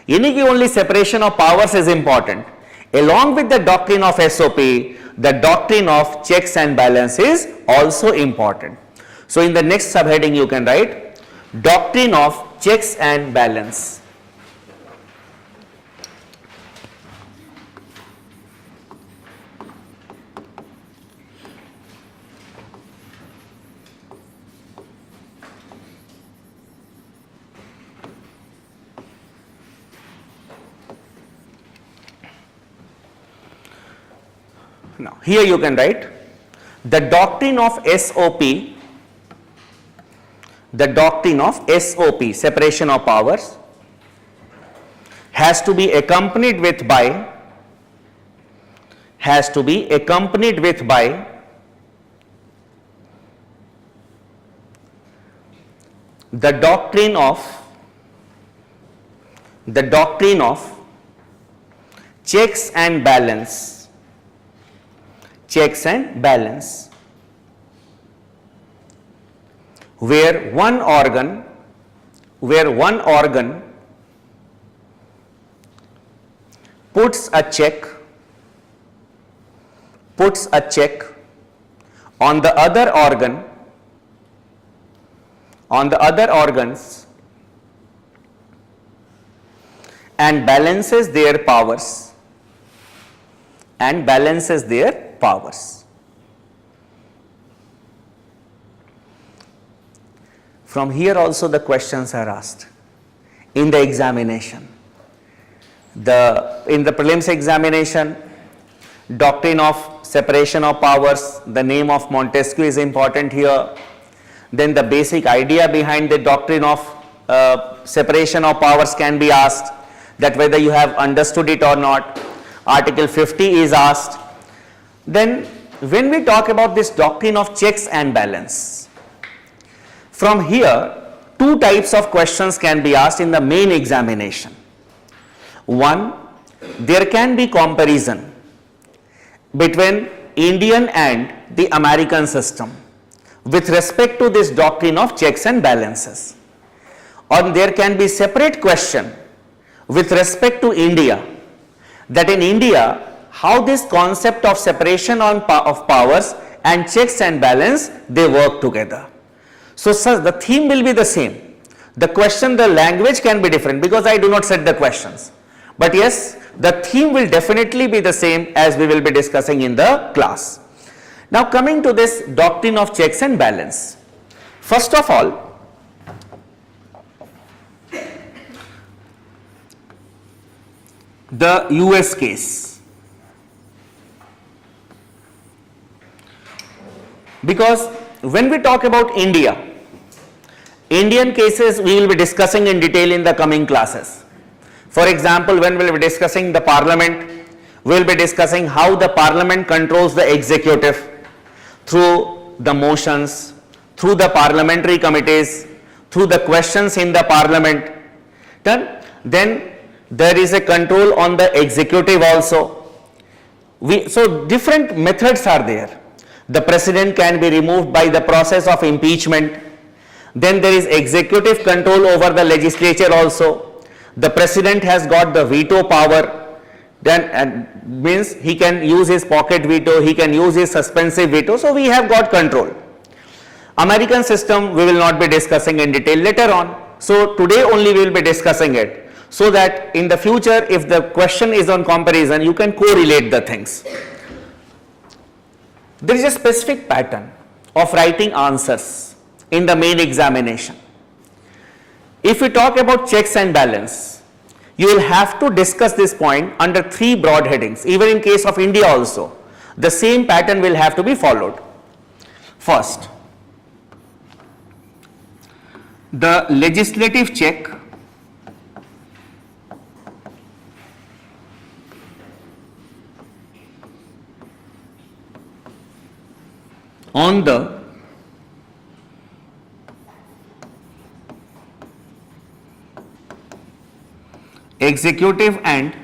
यानी कि only separation of powers is important. Along with the doctrine of SOP, the doctrine of checks and balance is also important. So in the next subheading you can write doctrine of checks and balance. Now, here you can write the doctrine of SOP, separation of powers, has to be accompanied with by the doctrine of checks and balance. Checks and balance, where one organ puts a check on the other organs and balances their powers. From here also the questions are asked in the examination. In the prelims examination, doctrine of separation of powers, the name of Montesquieu is important here. Then the basic idea behind the doctrine of separation of powers can be asked, that whether you have understood it or not. Article 50 is asked. Then when we talk about this doctrine of checks and balance, from here two types of questions can be asked in the main examination. One, there can be comparison between Indian and the American system with respect to this doctrine of checks and balances. Or there can be separate question with respect to India, that in India, how this concept of separation of powers and checks and balance, they work together. So, the theme will be the same. The question, the language can be different because I do not set the questions. But yes, the theme will definitely be the same as we will be discussing in the class. Now, coming to this doctrine of checks and balance. First of all, the US case. Because when we talk about India, Indian cases we will be discussing in detail in the coming classes. For example, when we will be discussing the parliament, we will be discussing how the parliament controls the executive through the motions, through the parliamentary committees, through the questions in the parliament. Then there is a control on the executive also. So different methods are there. The president can be removed by the process of impeachment. Then there is executive control over the legislature also. The president has got the veto power. Then means he can use his pocket veto, he can use his suspensive veto. So we have got control. American system we will not be discussing in detail later on. So today only we will be discussing it, so that in the future if the question is on comparison, you can correlate the things. There is a specific pattern of writing answers in the main examination. If we talk about checks and balance, you will have to discuss this point under three broad headings. Even in case of India also, the same pattern will have to be followed. First, the legislative check on the executive and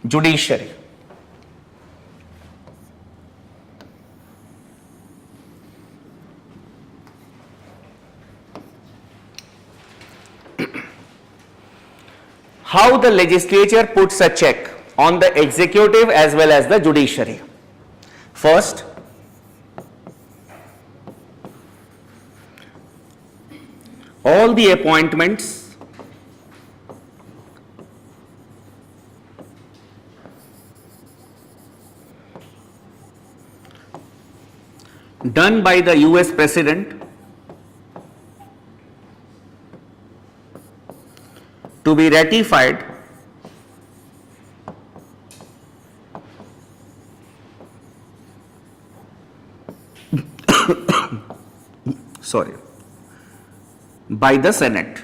judiciary. How the legislature puts a check on the executive as well as the judiciary. First, all the appointments done by the US President to be ratified by the Senate.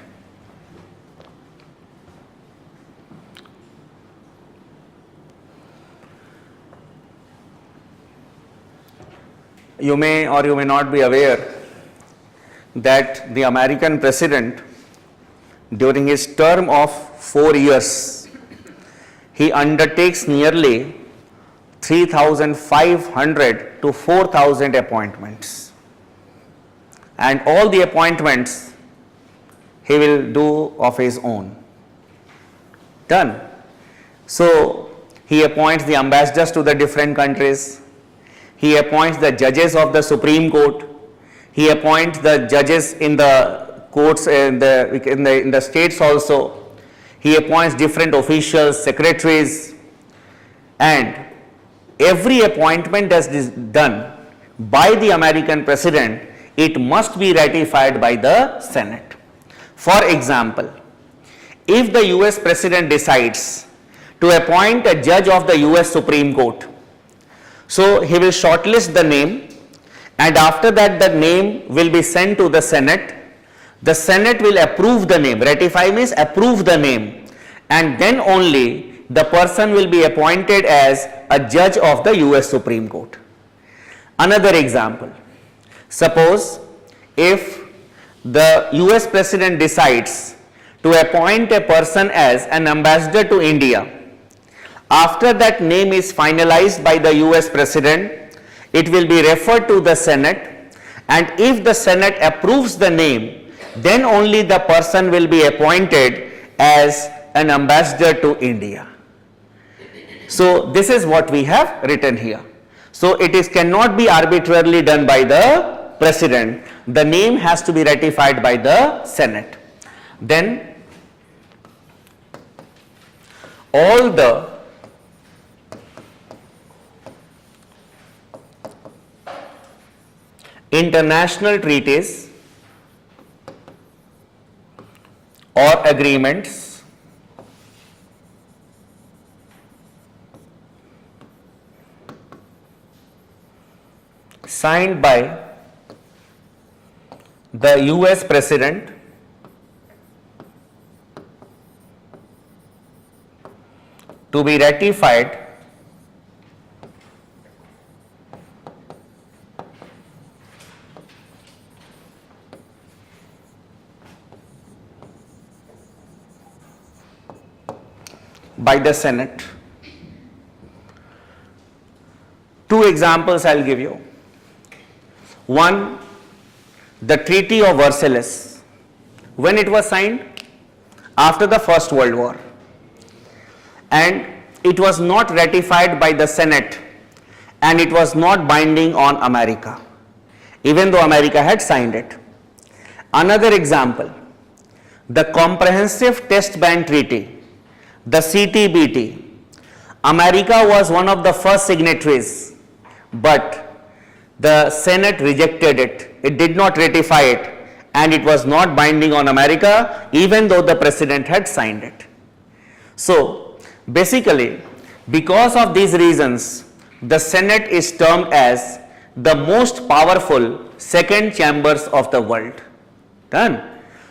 You may or you may not be aware that the American president, during his term of 4 years, he undertakes nearly 3,500 to 4,000 appointments, and all the appointments he will do of his own. Done. So he appoints the ambassadors to the different countries, he appoints the judges of the Supreme Court, he appoints the judges in the courts in the states also, he appoints different officials, secretaries, and every appointment that is done by the American president, it must be ratified by the Senate. For example, if the US president decides to appoint a judge of the US Supreme Court, so he will shortlist the name, and after that the name will be sent to the Senate. The Senate will approve the name, ratify means approve the name, and then only the person will be appointed as a judge of the US Supreme Court. Another example, Suppose if the US President decides to appoint a person as an ambassador to India, after that name is finalized by the US President, it will be referred to the Senate, and if the Senate approves the name, then only the person will be appointed as an ambassador to India. So this is what we have written here. So it is cannot be arbitrarily done by the President. The name has to be ratified by the Senate. Then all the international treaties or agreements signed by the US President to be ratified by the Senate. Two examples I'll give you. One, the Treaty of Versailles. When it was signed? After the First World War. And it was not ratified by the Senate, and it was not binding on America, even though America had signed it. Another example, the Comprehensive Test Ban Treaty, the CTBT. America was one of the first signatories, but the Senate rejected it. It did not ratify it, and it was not binding on America, even though the President had signed it. So basically, because of these reasons, the Senate is termed as the most powerful second chambers of the world. Done.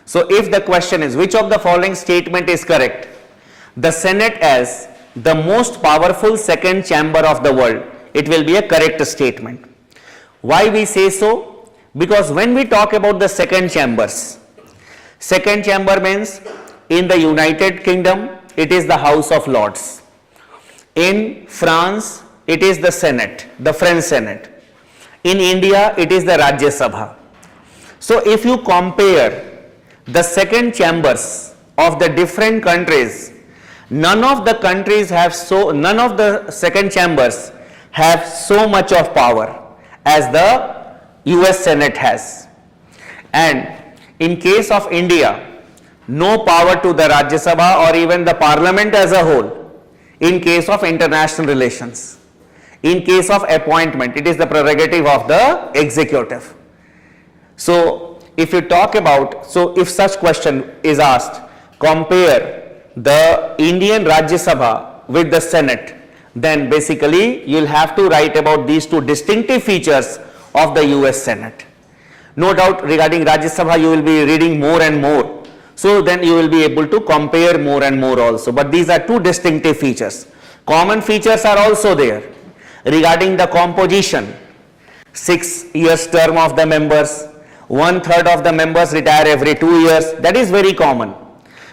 So if the question is which of the following statement is correct, the Senate as the most powerful second chamber of the world, it will be a correct statement. Why we say so? Because when we talk about the second chambers, second chamber means in the United Kingdom, it is the House of Lords. In France, it is the Senate, the French Senate. In India, it is the Rajya Sabha. So if you compare the second chambers of the different countries, none of the second chambers have so much of power as the US Senate has. And in case of India, no power to the Rajya Sabha or even the Parliament as a whole in case of international relations. In case of appointment, it is the prerogative of the executive. So if you talk about, so if such question is asked, compare the Indian Rajya Sabha with the Senate, then basically you will have to write about these two distinctive features of the US Senate. No doubt regarding Rajya Sabha you will be reading more and more. So then you will be able to compare more and more also. But these are two distinctive features. Common features are also there. Regarding the composition, 6 years term of the members, 1/3 of the members retire every 2 years. That is very common.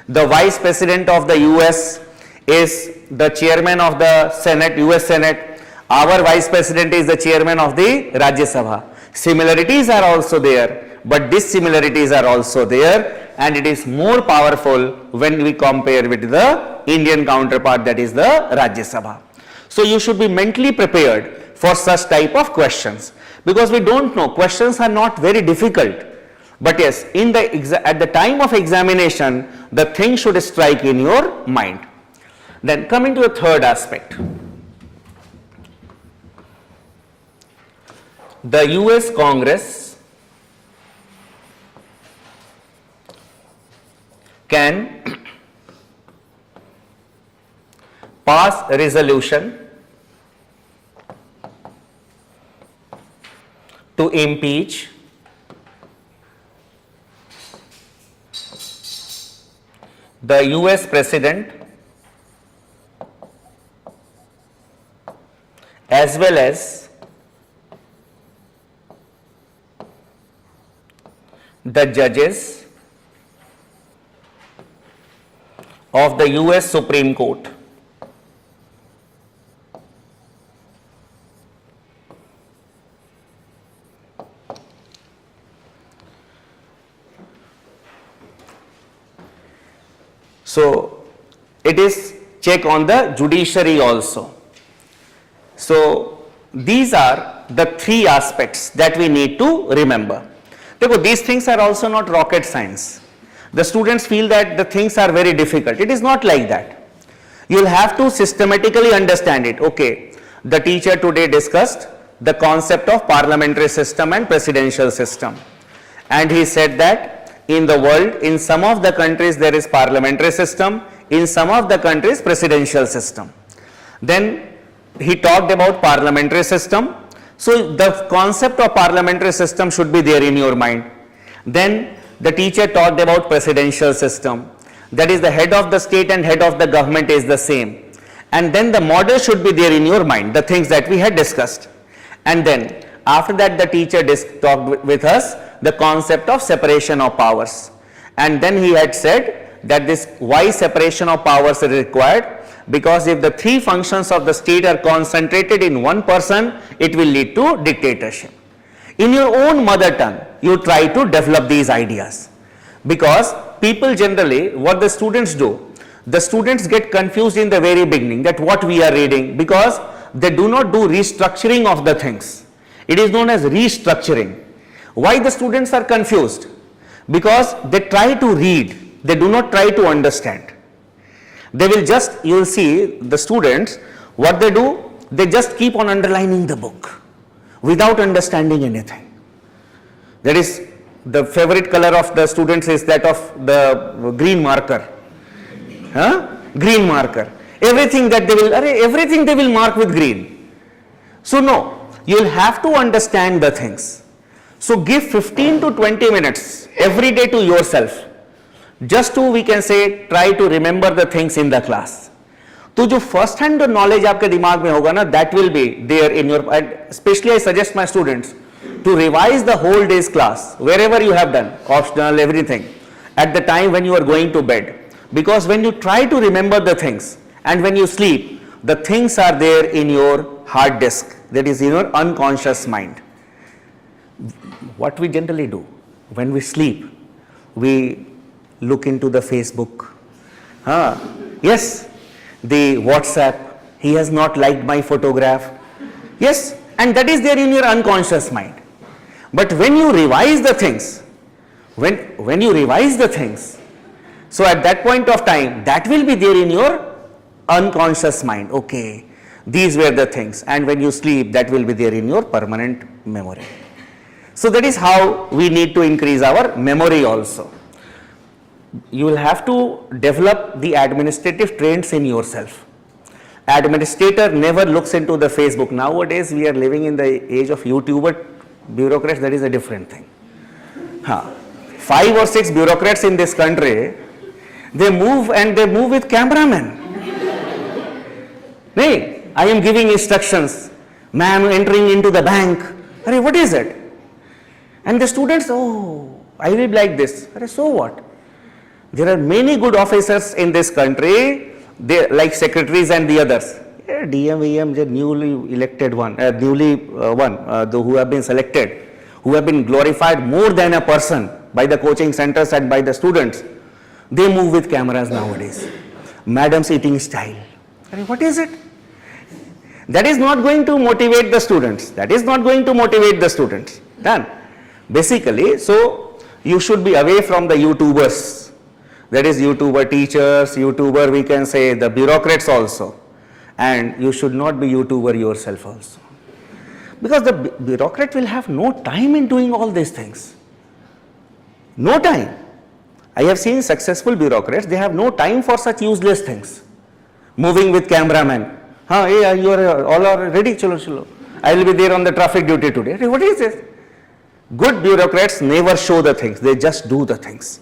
The Vice President of the US is the chairman of the Senate, US Senate. Our Vice President is the chairman of the Rajya Sabha. Similarities are also there, but dissimilarities are also there, and it is more powerful when we compare with the Indian counterpart, that is the Rajya Sabha. So you should be mentally prepared for such type of questions, because we don't know, questions are not very difficult, but yes, at the time of examination the thing should strike in your mind. Then coming to the third aspect, the US Congress can pass a resolution to impeach the US President as well as the judges of the US Supreme Court. So it is check on the judiciary also. So these are the three aspects that we need to remember. These things are also not rocket science. The students feel that the things are very difficult. It is not like that. You will have to systematically understand it. Okay, the teacher today discussed the concept of parliamentary system and presidential system. And he said that in the world, in some of the countries there is parliamentary system, in some of the countries presidential system. Then he talked about parliamentary system. So the concept of parliamentary system should be there in your mind. Then the teacher talked about presidential system. That is, the head of the state and head of the government is the same. And then the model should be there in your mind, the things that we had discussed. And then after that the teacher talked with us the concept of separation of powers. And then he had said that this why separation of powers is required, because if the three functions of the state are concentrated in one person, it will lead to dictatorship. In your own mother tongue, you try to develop these ideas, because people generally, what the students do, the students get confused in the very beginning that what we are reading, because they do not do restructuring of the things. It is known as restructuring. Why the students are confused? Because they try to read, they do not try to understand. They will just, you will see the students, what they do, they just keep on underlining the book without understanding anything. That is, the favorite color of the students is that of the green marker. Green marker. Everything that they will, everything they will mark with green. So no, you will have to understand the things. So give 15 to 20 minutes every day to yourself, just to, we can say, try to remember the things in the class. तो जो first hand knowledge आपके दिमाग में होगा ना, that will be there in your, and especially I suggest my students to revise the whole day's class, wherever you have done, optional, everything, at the time when you are going to bed. Because when you try to remember the things and when you sleep, the things are there in your hard disk, that is in your unconscious mind. What we generally do when we sleep, we look into the Facebook. Yes, the WhatsApp, he has not liked my photograph. Yes, and that is there in your unconscious mind. But when you revise the things, when you revise the things, so at that point of time, that will be there in your unconscious mind. Okay, these were the things, and when you sleep, that will be there in your permanent memory. So that is how we need to increase our memory also. You will have to develop the administrative traits in yourself. Administrator never looks into the Facebook. Nowadays we are living in the age of YouTuber bureaucrats, that is a different thing. 5 or 6 bureaucrats in this country, they move and they move with cameramen. Hey, I am giving instructions, ma'am entering into the bank. What is it? And the students, oh, I will be like this. So what? There are many good officers in this country, they like secretaries and the others. DM, VM, the newly elected one, who have been selected, who have been glorified more than a person by the coaching centers and by the students. They move with cameras nowadays. Madam's eating style. What is it? That is not going to motivate the students. That is not going to motivate the students. Done. Basically, so you should be away from the YouTubers. That is YouTuber teachers, YouTuber, we can say the bureaucrats also. And you should not be YouTuber yourself also. Because the bureaucrat will have no time in doing all these things. No time. I have seen successful bureaucrats, they have no time for such useless things. Moving with cameramen. Hey, you are all are ready, chalo, chalo. I will be there on the traffic duty today. What is this? Good bureaucrats never show the things, they just do the things.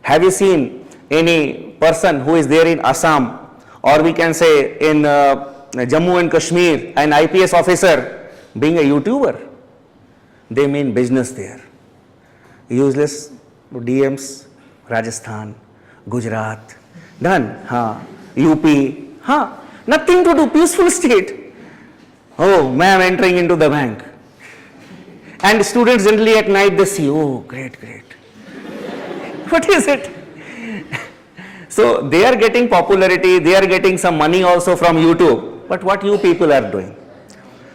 Have you seen any person who is there in Assam, or we can say in Jammu and Kashmir, an IPS officer being a YouTuber? They mean business there. Useless DMs, Rajasthan, Gujarat, done. UP, nothing to do, peaceful state. Oh, ma'am entering into the bank. And students generally at night they see, oh, great, great. What is it? So they are getting popularity, they are getting some money also from YouTube, but what you people are doing?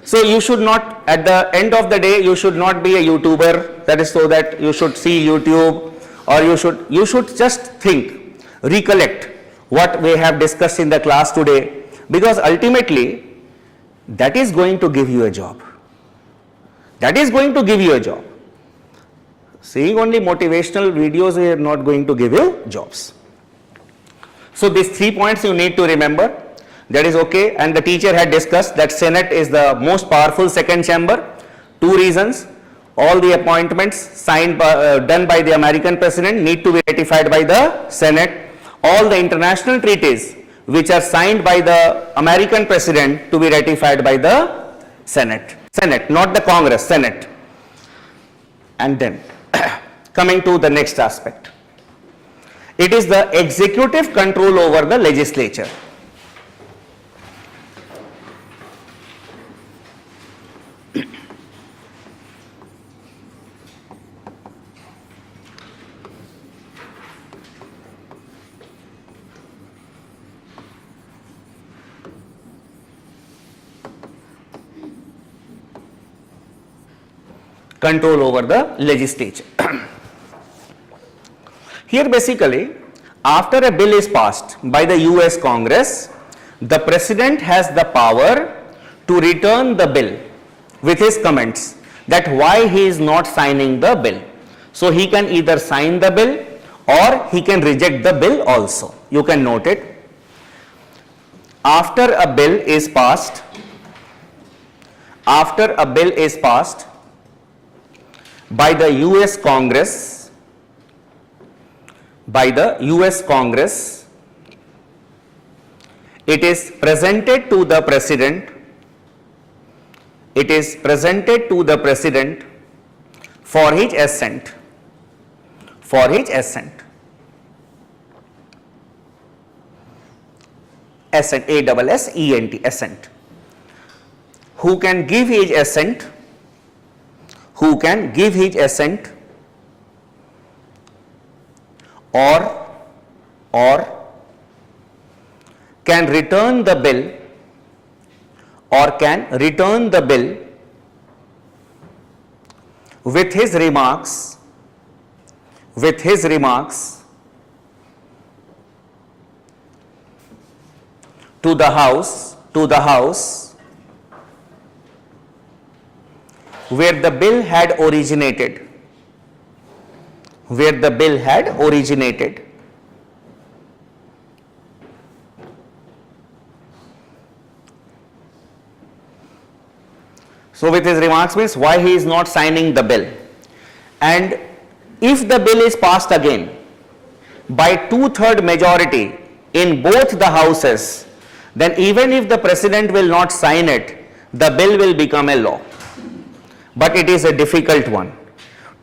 So you should not, at the end of the day, you should not be a YouTuber, that is so that you should see YouTube, or you should just think, recollect what we have discussed in the class today, because ultimately that is going to give you a job. That is going to give you a job. Seeing only motivational videos are not going to give you jobs. So these 3 points you need to remember. That is okay, and the teacher had discussed that Senate is the most powerful second chamber. 2 reasons: all the appointments signed by, done by the American president need to be ratified by the Senate. All the international treaties which are signed by the American president to be ratified by the Senate. Senate, not the Congress, Senate. And then coming to the next aspect, it is the executive control over the legislature. Control over the legislature. Here basically, after a bill is passed by the US Congress, the president has the power to return the bill with his comments that why he is not signing the bill. So he can either sign the bill or he can reject the bill also. You can note it. After a bill is passed, by the US Congress, it is presented to the president, for his assent, assent, A-S-S-E-N-T, assent. Who can give his assent? Or can return the bill, with his remarks to the House where the bill had originated. So with his remarks means why he is not signing the bill. And if the bill is passed again by 2/3 majority in both the houses, then even if the president will not sign it, the bill will become a law. But it is a difficult one.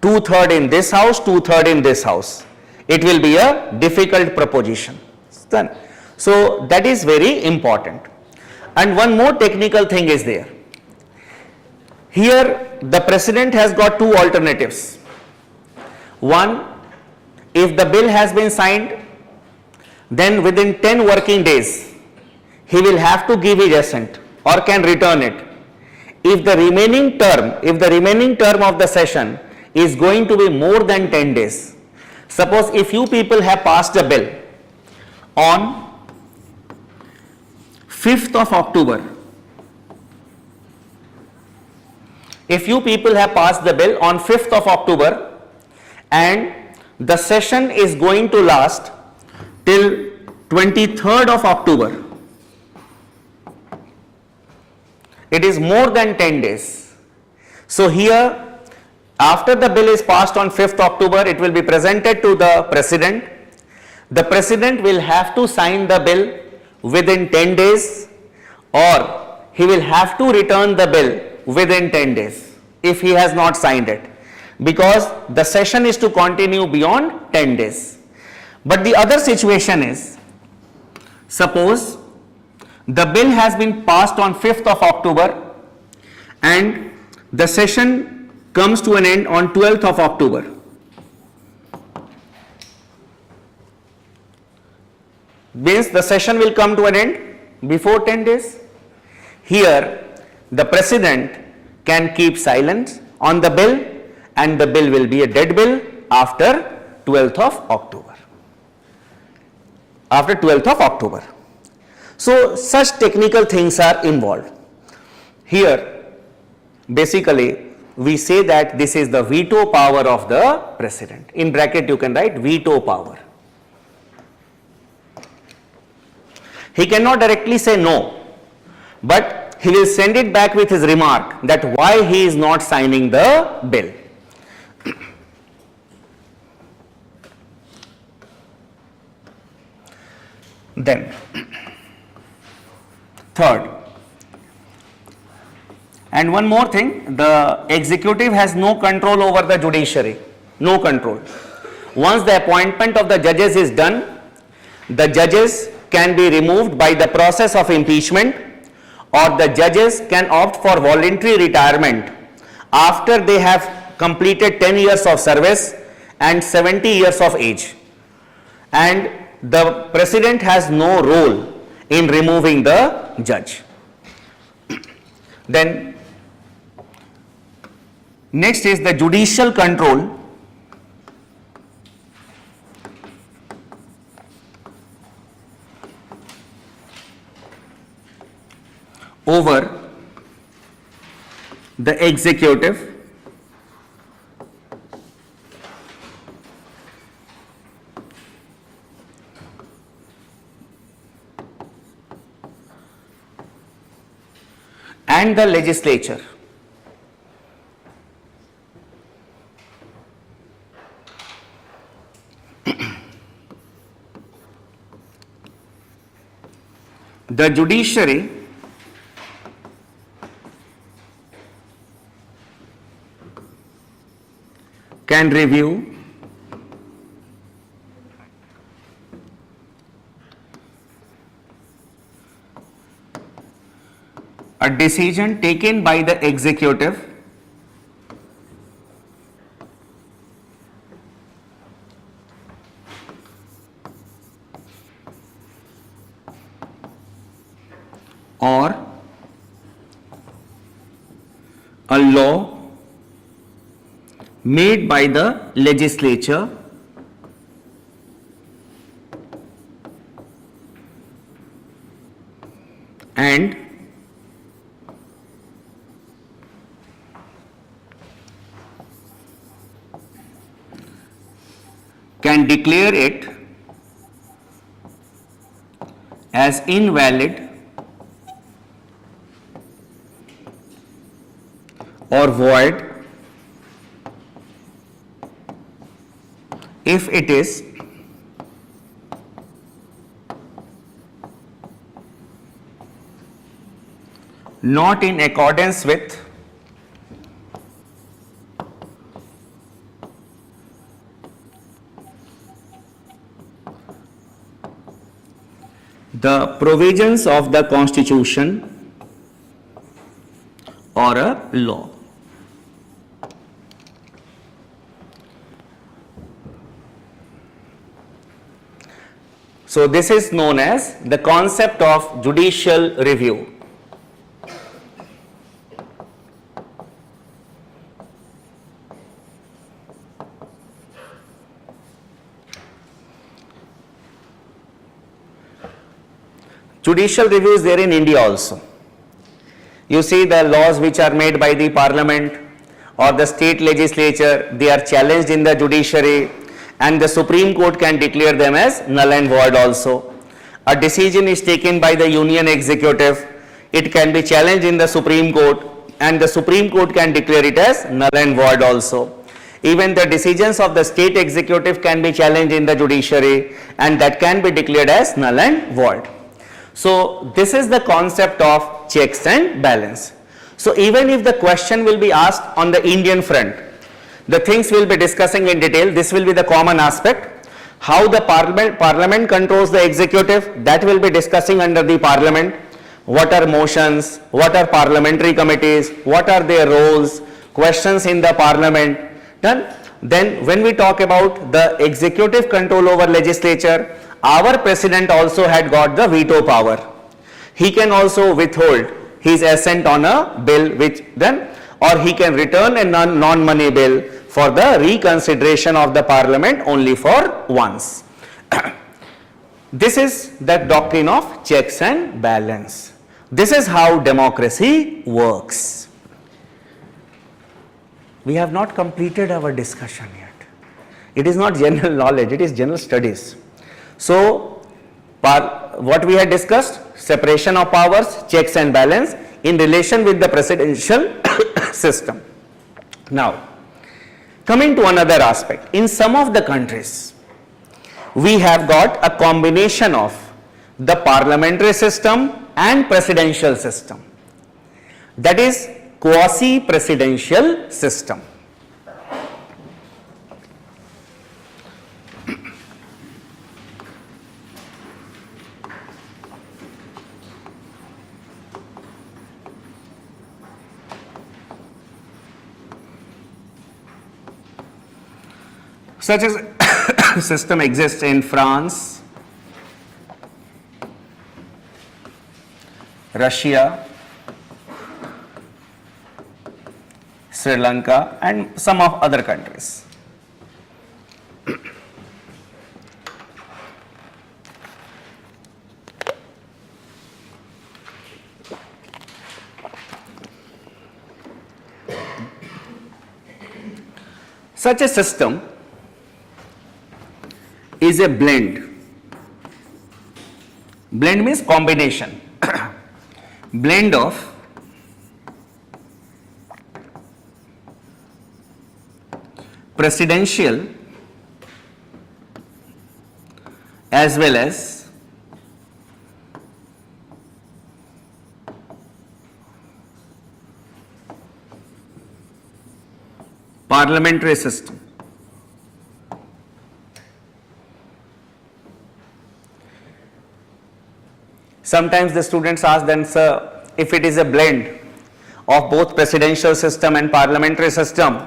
2/3 in this house, 2/3 in this house. It will be a difficult proposition. Done. So that is very important. And one more technical thing is there. Here the president has got 2 alternatives. One, if the bill has been signed, then within 10 working days he will have to give his assent or can return it. If the remaining term of the session is going to be more than 10 days, suppose if you people have passed a bill on 5th of October, and the session is going to last till 23rd of October, it is more than 10 days. So here, after the bill is passed on 5th October, it will be presented to the president. The president will have to sign the bill within 10 days, or he will have to return the bill within 10 days if he has not signed it. because the session is to continue beyond 10 days. But the other situation is, suppose the bill has been passed on 5th of October and the session comes to an end on 12th of October. Means the session will come to an end before 10 days. Here the President can keep silence on the bill and the bill will be a dead bill after 12th of October. After 12th of October. So such technical things are involved. Here basically we say that this is the veto power of the President. In bracket you can write veto power. He cannot directly say no, but he will send it back with his remark that why he is not signing the bill. Then, third, and one more thing, the executive has no control over the judiciary, no control. Once the appointment of the judges is done, the judges can be removed by the process of impeachment, or the judges can opt for voluntary retirement after they have completed 10 years of service and 70 years of age. And the President has no role in removing the judge. Then next is the judicial control over the executive and the legislature. The judiciary can review a decision taken by the executive or a law made by the legislature and can declare it as invalid or void if it is not in accordance with the provisions of the Constitution or a law. So this is known as the concept of judicial review. Judicial review is there in India also. You see the laws which are made by the parliament or the state legislature, they are challenged in the judiciary and the Supreme Court can declare them as null and void also. A decision is taken by the union executive, it can be challenged in the Supreme Court and the Supreme Court can declare it as null and void also. Even the decisions of the state executive can be challenged in the judiciary and that can be declared as null and void. So this is the concept of checks and balance. So even if the question will be asked on the Indian front, the things we'll be discussing in detail. This will be the common aspect. How the parliament controls the executive, that will be discussing under the parliament. What are motions, what are parliamentary committees, what are their roles, questions in the parliament. Done. Then when we talk about the executive control over legislature, our president also had got the veto power. He can also withhold his assent on a bill, which then, or he can return a non-money bill for the reconsideration of the parliament only for once. This is the doctrine of checks and balance. This is how democracy works. We have not completed our discussion yet. It is not general knowledge, it is general studies. So, what we had discussed, separation of powers, checks and balance in relation with the presidential system. Now, coming to another aspect, in some of the countries, we have got a combination of the parliamentary system and presidential system. That is quasi-presidential system. Such a system exists in France, Russia, Sri Lanka, and some of other countries. Such a system is a blend. Blend means combination. Blend of presidential as well as parliamentary system. Sometimes the students ask then, sir, if it is a blend of both presidential system and parliamentary system,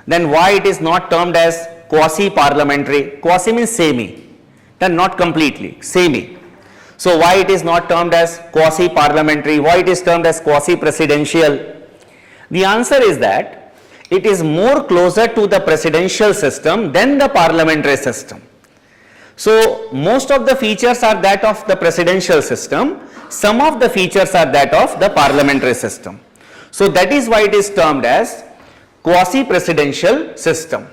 then why it is not termed as quasi-parliamentary? Quasi means semi, then not completely, semi. So why it is not termed as quasi-parliamentary? Why it is termed as quasi-presidential? The answer is that it is more closer to the presidential system than the parliamentary system. So most of the features are that of the presidential system, some of the features are that of the parliamentary system. So that is why it is termed as quasi-presidential system.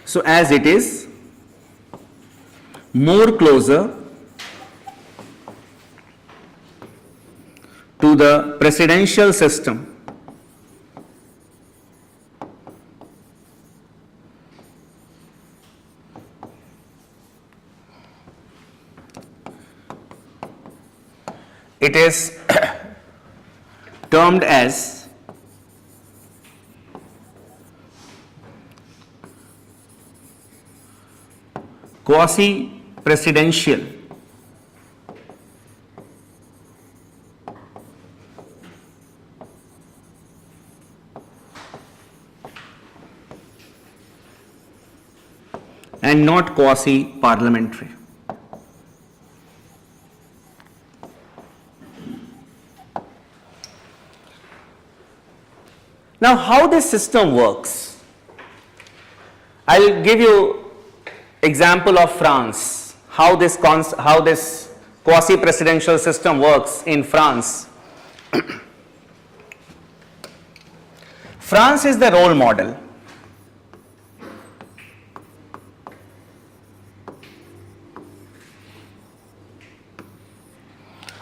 So as it is more closer to the presidential system, it is termed as quasi-presidential. And not quasi-parliamentary. Now, how this system works? I will give you example of France, how this quasi-presidential system works in France. France is the role model.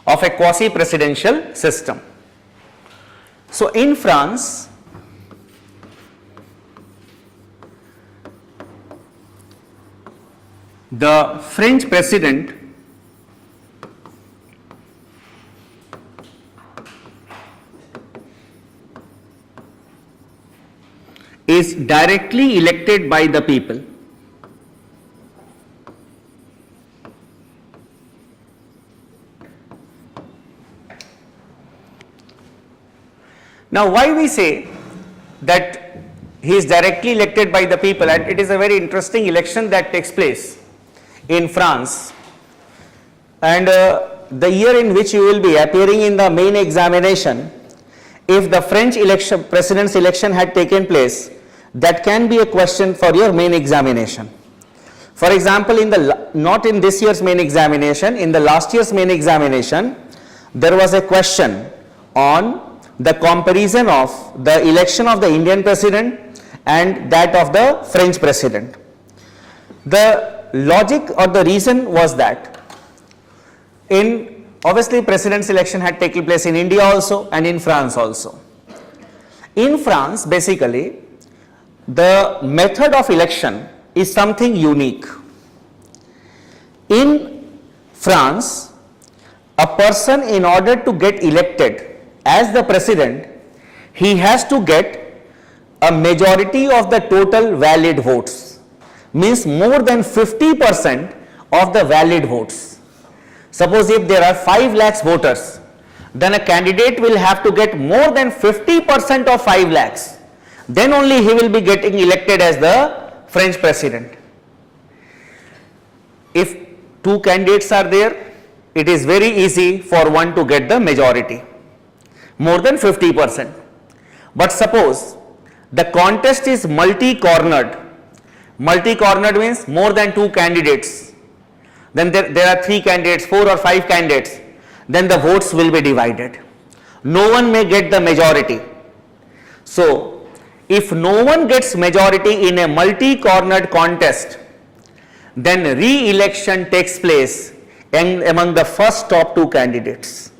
Of a quasi-presidential system. So in France, the French president is directly elected by the people. Now, why we say that he is directly elected by the people, and it is a very interesting election that takes place in France, and the year in which you will be appearing in the main examination, if the French election, president's election had taken place, that can be a question for your main examination. For example, not in this year's main examination, in the last year's main examination, there was a question on the comparison of the election of the Indian president and that of the French president. The logic or the reason was that obviously president's election had taken place in India also and in France also. In France, basically, the method of election is something unique. In France, a person, in order to get elected as the president, he has to get a majority of the total valid votes, means more than 50% of the valid votes. Suppose if there are 5 lakhs voters, then a candidate will have to get more than 50% of 5 lakhs. Then only he will be getting elected as the French president. If 2 candidates are there, it is very easy for one to get the majority, more than 50%. But suppose the contest is multi-cornered. Multi-cornered means more than 2 candidates. Then there are 3 candidates, 4 or 5 candidates. Then the votes will be divided. No one may get the majority. So, if no one gets majority in a multi-cornered contest, then re-election takes place among the first top 2 candidates.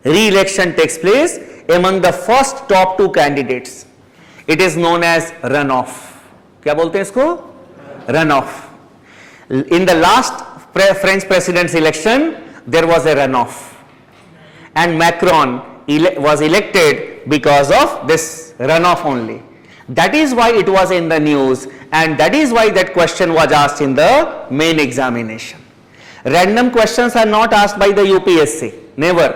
Re-election takes place among the first top 2 candidates. It is known as runoff. क्या बोलते हैं इसको? Runoff. In the last French president's election, there was a runoff, and Macron was elected because of this runoff only. That is why it was in the news, and that is why that question was asked in the main examination. Random questions are not asked by the UPSC, never.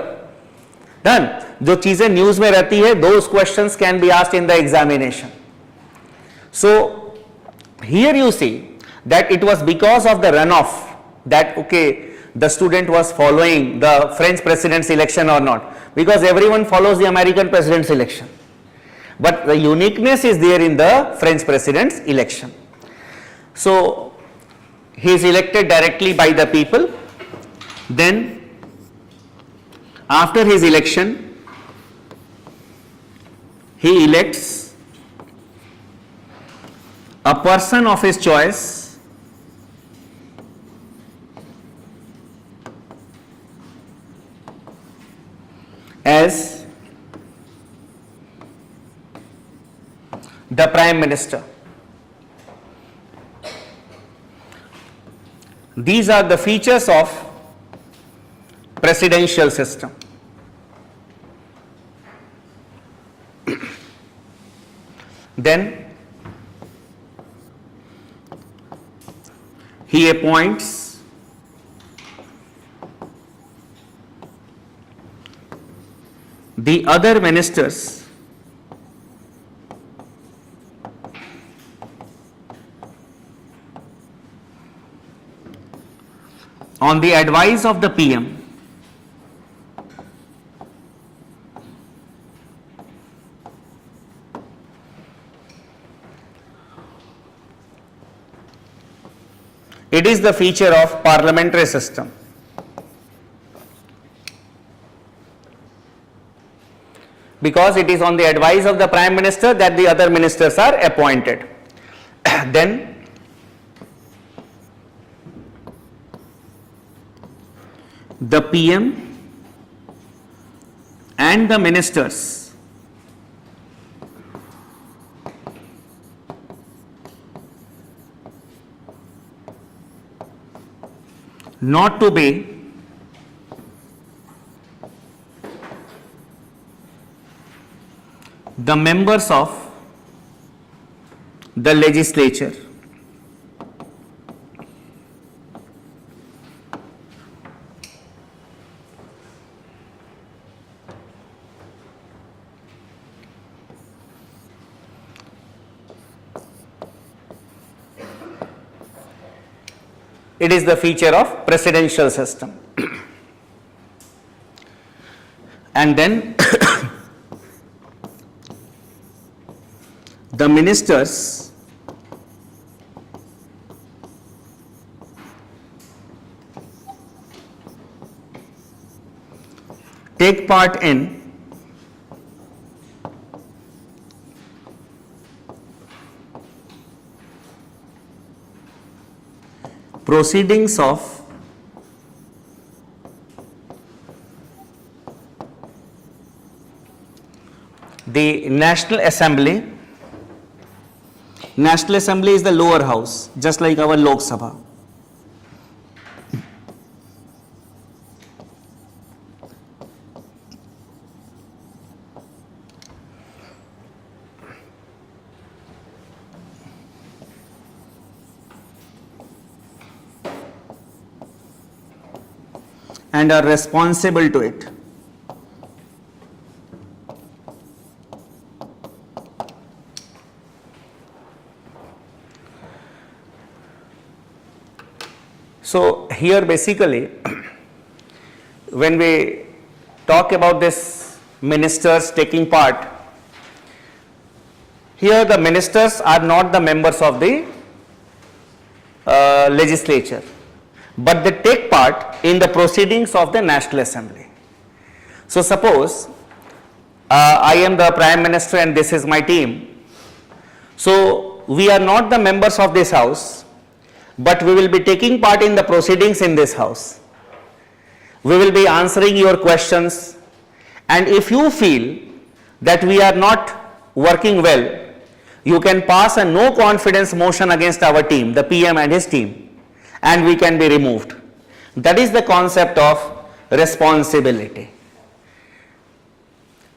Done. जो चीजें news में रहती है, those questions can be asked in the examination. So here you see that it was because of the runoff that the student was following the French president's election or not, because everyone follows the American president's election, but the uniqueness is there in the French president's election. So he is elected directly by the people. Then after his election, he elects a person of his choice as the Prime Minister. These are the features of presidential system. Then he appoints the other ministers on the advice of the PM. It is the feature of parliamentary system. Because it is on the advice of the Prime Minister that the other ministers are appointed. Then the PM and the ministers not to be the members of the legislature. It is the feature of presidential system. And then the ministers take part in proceedings of the National Assembly. National Assembly is the lower house, just like our Lok Sabha. And are responsible to it. So here basically when we talk about this ministers taking part, here the ministers are not the members of the legislature, but they take part in the proceedings of the National Assembly. So suppose I am the Prime Minister and this is my team. So we are not the members of this house, but we will be taking part in the proceedings in this house. We will be answering your questions, and if you feel that we are not working well, you can pass a no confidence motion against our team, the PM and his team, and we can be removed. That is the concept of responsibility.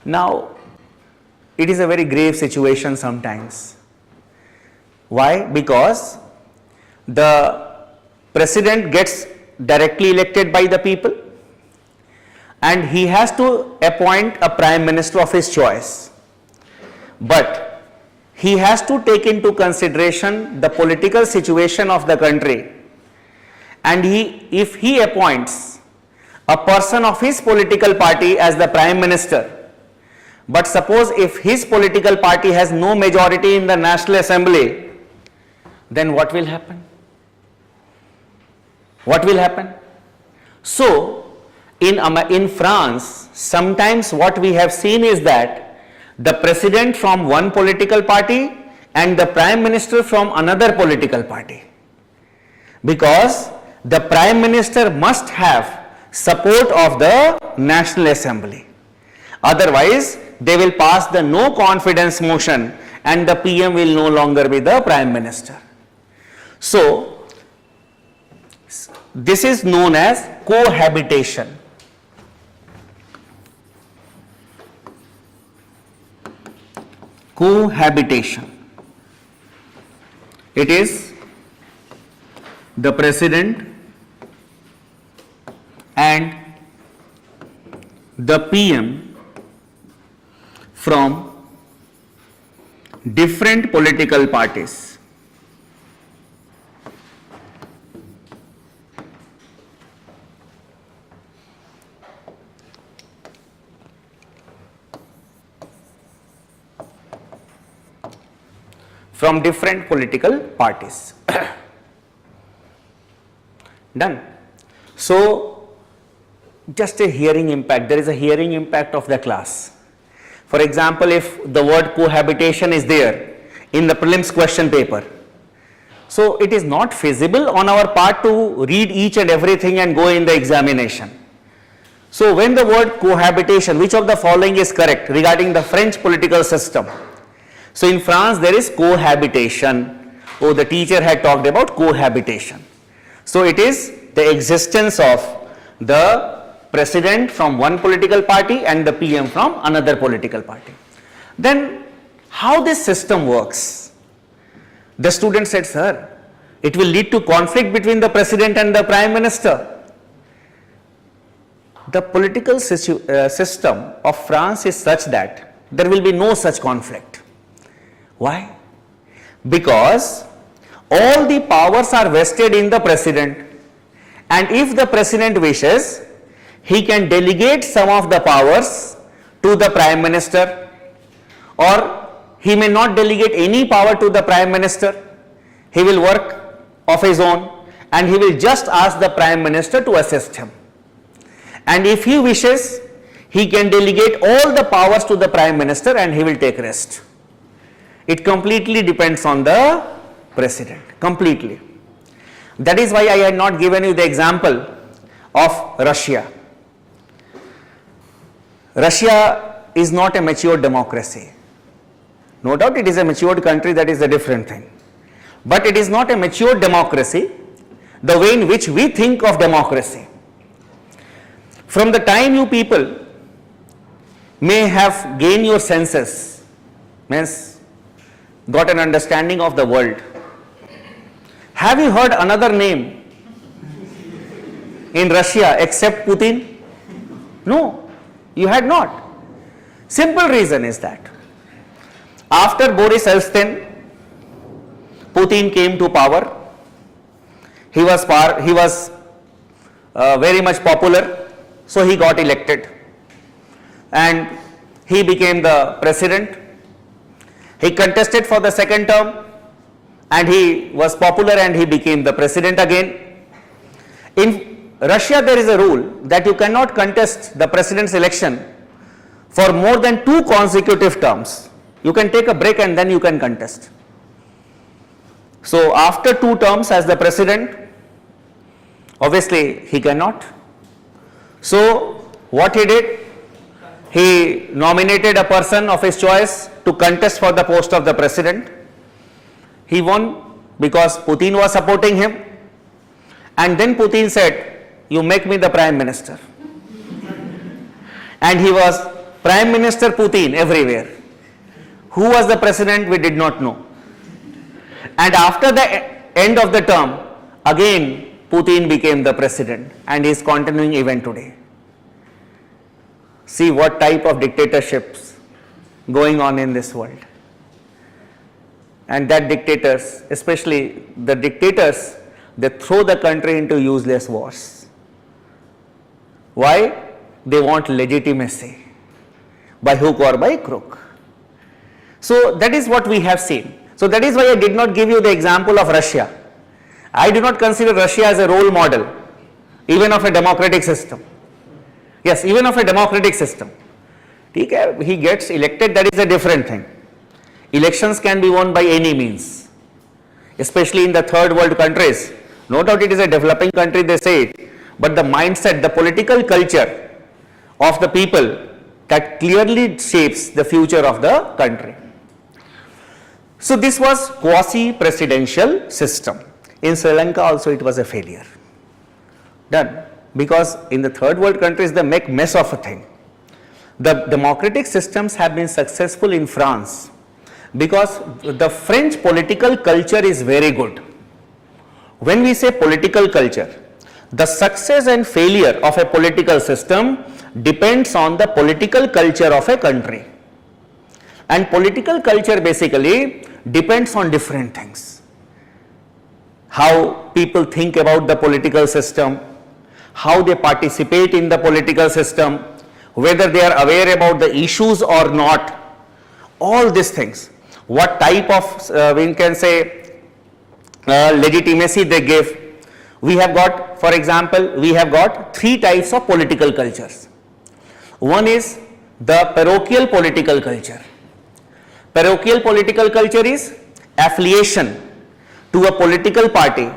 Now, it is a very grave situation sometimes. Why? Because the president gets directly elected by the people and he has to appoint a prime minister of his choice. But he has to take into consideration the political situation of the country, and if he appoints a person of his political party as the prime minister, but suppose if his political party has no majority in the National Assembly, then what will happen? What will happen? So, in France, sometimes what we have seen is that the president from one political party and the prime minister from another political party, because the prime minister must have support of the National Assembly. Otherwise, they will pass the no confidence motion and the PM will no longer be the prime minister. So, this is known as cohabitation. Cohabitation. It is the president and the PM from different political parties. From different political parties. Done. So, just a hearing impact, there is a hearing impact of the class. For example, if the word cohabitation is there in the prelims question paper, so it is not feasible on our part to read each and everything and go in the examination. So, when the word cohabitation, which of the following is correct regarding the French political system? So, in France there is cohabitation. Oh, the teacher had talked about cohabitation. So, it is the existence of the president from one political party and the PM from another political party. Then how this system works? The student said, sir, it will lead to conflict between the president and the prime minister. The political system of France is such that there will be no such conflict. Why? Because all the powers are vested in the president, and if the president wishes, he can delegate some of the powers to the prime minister, or he may not delegate any power to the prime minister. He will work of his own and he will just ask the prime minister to assist him. And if he wishes, he can delegate all the powers to the prime minister and he will take rest. It completely depends on the president, completely. That is why I had not given you the example of Russia. Russia is not a mature democracy. No doubt it is a matured country, that is a different thing. But it is not a mature democracy the way in which we think of democracy. From the time you people may have gained your senses, means got an understanding of the world, have you heard another name in Russia except Putin? No, you had not. Simple reason is that after Boris Yeltsin, Putin came to power. He was very much popular, so he got elected and he became the president. He contested for the second term and he was popular and he became the president again. In Russia, there is a rule that you cannot contest the president's election for more than 2 consecutive terms. You can take a break and then you can contest. So after 2 terms as the president, obviously he cannot. So what he did, he nominated a person of his choice to contest for the post of the president. He won because Putin was supporting him, and then Putin said, you make me the prime minister. And he was Prime Minister Putin everywhere. Who was the president, we did not know. And after the end of the term, again Putin became the president and is continuing even today. See what type of dictatorships going on in this world. And that dictators, especially the dictators, they throw the country into useless wars. Why? They want legitimacy, by hook or by crook. So that is what we have seen. So that is why I did not give you the example of Russia. I do not consider Russia as a role model, even of a democratic system. Yes, even of a democratic system. He gets elected, that is a different thing. Elections can be won by any means, especially in the third world countries. No doubt it is a developing country, they say it, but the mindset, the political culture of the people, that clearly shapes the future of the country. So this was quasi-presidential system. In Sri Lanka also it was a failure. Done. Because in the third world countries they make mess of a thing. The democratic systems have been successful in France because the French political culture is very good. When we say political culture, the success and failure of a political system depends on the political culture of a country. And political culture basically depends on different things. How people think about the political system, how they participate in the political system, whether they are aware about the issues or not, all these things. What type of, we can say, legitimacy they give. We have got, for example, we have got 3 types of political cultures. One is the parochial political culture. Parochial political culture is affiliation to a political party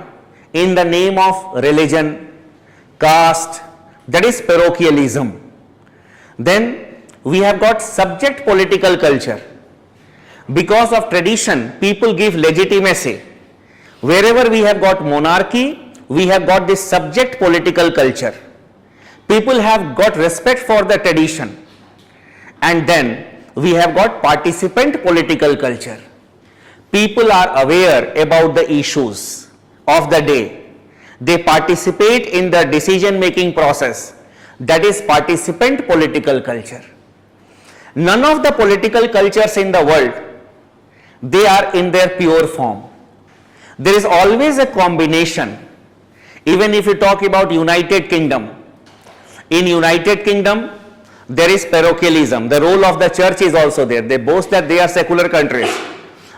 in the name of religion, caste, that is parochialism. Then we have got subject political culture. Because of tradition, people give legitimacy. Wherever we have got monarchy, we have got this subject political culture. People have got respect for the tradition. And then we have got participant political culture. People are aware about the issues of the day. They participate in the decision making process. That is participant political culture. None of the political cultures in the world, they are in their pure form. There is always a combination. Even if you talk about United Kingdom, in United Kingdom, there is parochialism. The role of the church is also there. They boast that they are secular countries,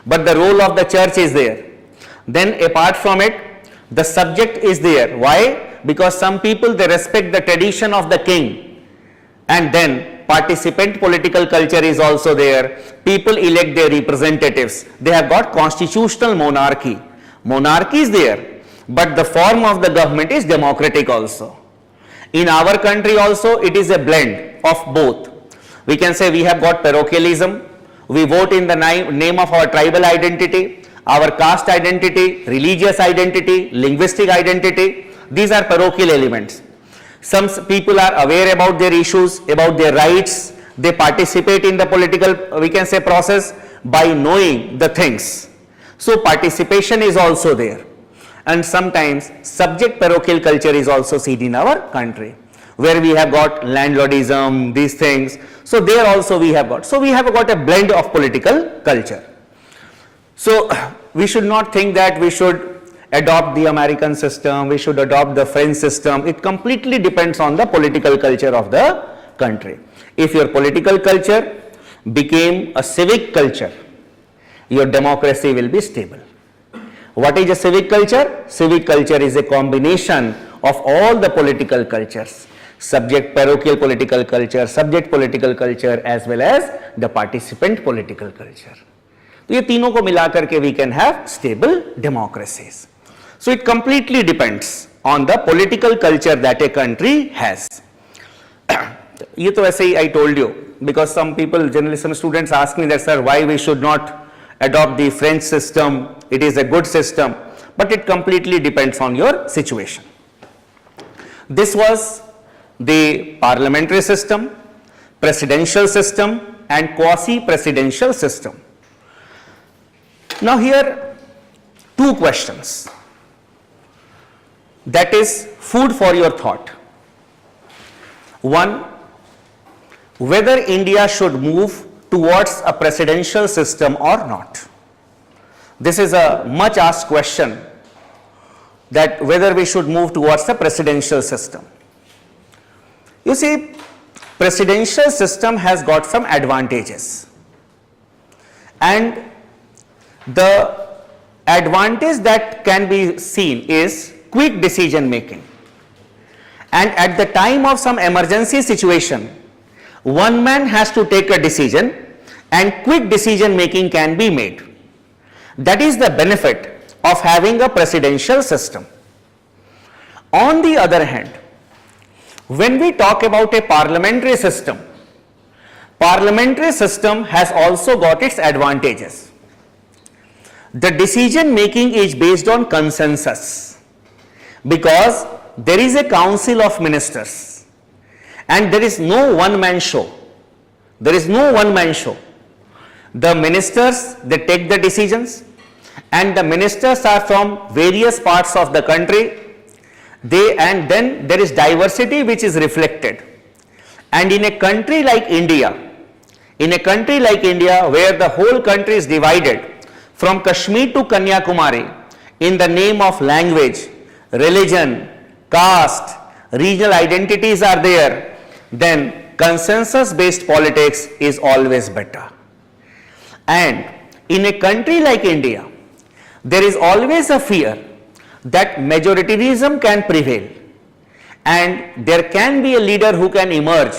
but the role of the church is there. Then apart from it, the subject is there. Why? Because some people, they respect the tradition of the king, and then participant political culture is also there. People elect their representatives. They have got constitutional monarchy. Monarchy is there, but the form of the government is democratic also. In our country also, it is a blend of both. We can say we have got parochialism. We vote in the name of our tribal identity, our caste identity, religious identity, linguistic identity. These are parochial elements. Some people are aware about their issues, about their rights. They participate in the political, we can say, process by knowing the things. So participation is also there. And sometimes subject parochial culture is also seen in our country, where we have got landlordism, these things. So there also we have got. So we have got a blend of political culture. So we should not think that we should adopt the American system, we should adopt the French system. It completely depends on the political culture of the country. If your political culture became a civic culture, your democracy will be stable. What is a civic culture? Civic culture is a combination of all the political cultures. Subject parochial political culture, subject political culture, as well as the participant political culture. तो ये तीनों को मिलाकर के we can have stable democracies. So it completely depends on the political culture that a country has. ये तो ऐसे ही I told you, because some people, journalism students ask me that, sir, why we should not adopt the French system? It is a good system, but it completely depends on your situation. This was the parliamentary system, presidential system, and quasi-presidential system. Now here, two questions. That is food for your thought. One, whether India should move towards a presidential system or not. This is a much asked question, that whether we should move towards a presidential system. You see, presidential system has got some advantages, and the advantage that can be seen is quick decision making. And at the time of some emergency situation, one man has to take a decision and quick decision making can be made. That is the benefit of having a presidential system. On the other hand, when we talk about a parliamentary system has also got its advantages. The decision making is based on consensus, because there is a council of ministers and there is no one man show. There is no one man show. The ministers, they take the decisions, and the ministers are from various parts of the country. And then there is diversity which is reflected. And in a country like India, where the whole country is divided from Kashmir to Kanyakumari in the name of language, religion, caste, regional identities are there, then consensus based politics is always better. And in a country like India, there is always a fear that majoritarianism can prevail, and there can be a leader who can emerge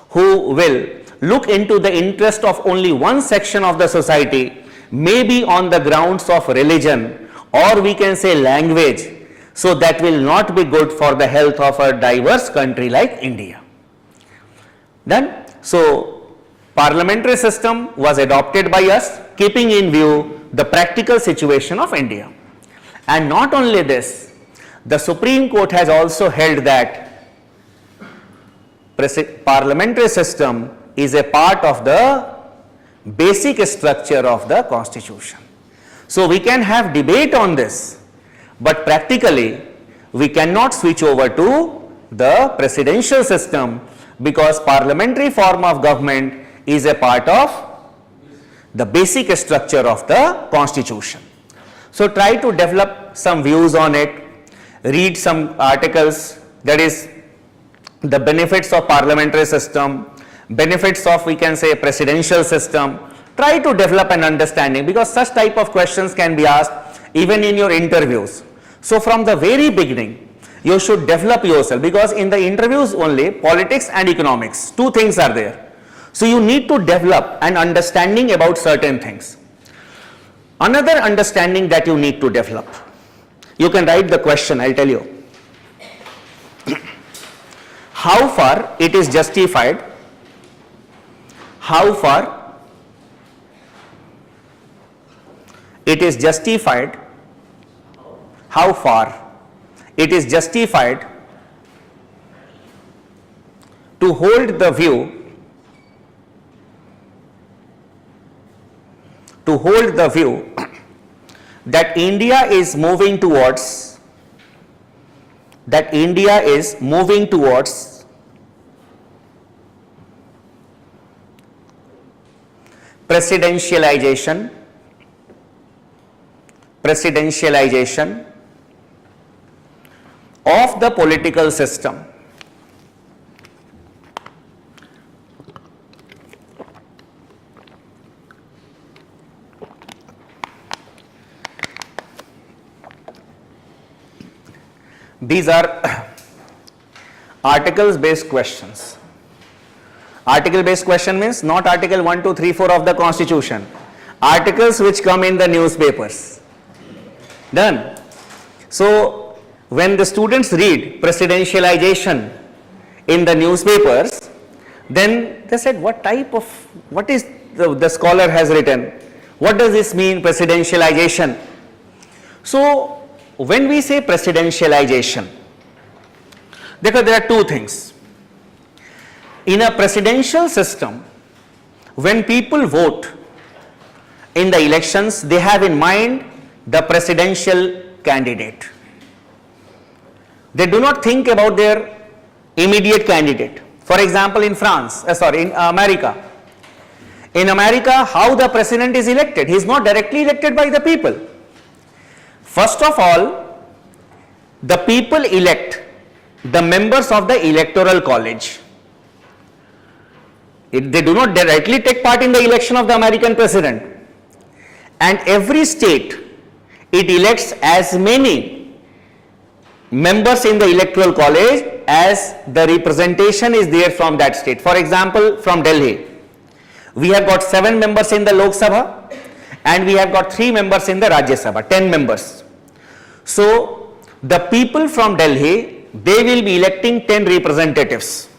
who will look into the interest of only one section of the society, maybe on the grounds of religion, or we can say language. So that will not be good for the health of a diverse country like India. Done? So parliamentary system was adopted by us, keeping in view the practical situation of India. And not only this, the Supreme Court has also held that parliamentary system is a part of the basic structure of the Constitution. So we can have debate on this, but practically we cannot switch over to the presidential system because parliamentary form of government is a part of the basic structure of the constitution. So try to develop some views on it, read some articles, that is the benefits of parliamentary system, benefits of, we can say, presidential system. Try to develop an understanding because such type of questions can be asked even in your interviews. So from the very beginning, you should develop yourself because in the interviews only politics and economics, two things are there. So you need to develop an understanding about certain things. Another understanding that you need to develop, you can write the question, I'll tell you. How far it is justified, how far it is justified, how far it is justified to hold the view, that India is moving towards presidentialization of the political system. These are articles based questions. Article based question means not article 1, 2, 3, 4 of the constitution. Articles which come in the newspapers. Done. So when the students read presidentialization in the newspapers, then they said, what is the scholar has written? What does this mean, presidentialization? So when we say presidentialization, because there are two things. In a presidential system, when people vote in the elections, they have in mind the presidential candidate. They do not think about their immediate candidate. For example, in America. In America, how the president is elected? He is not directly elected by the people. First of all, the people elect the members of the electoral college. They do not directly take part in the election of the American president. And every state, it elects as many members in the electoral college as the representation is there from that state. For example, from Delhi, we have got 7 members in the Lok Sabha and we have got 3 members in the Rajya Sabha, 10 members. So the people from Delhi, they will be electing 10 representatives.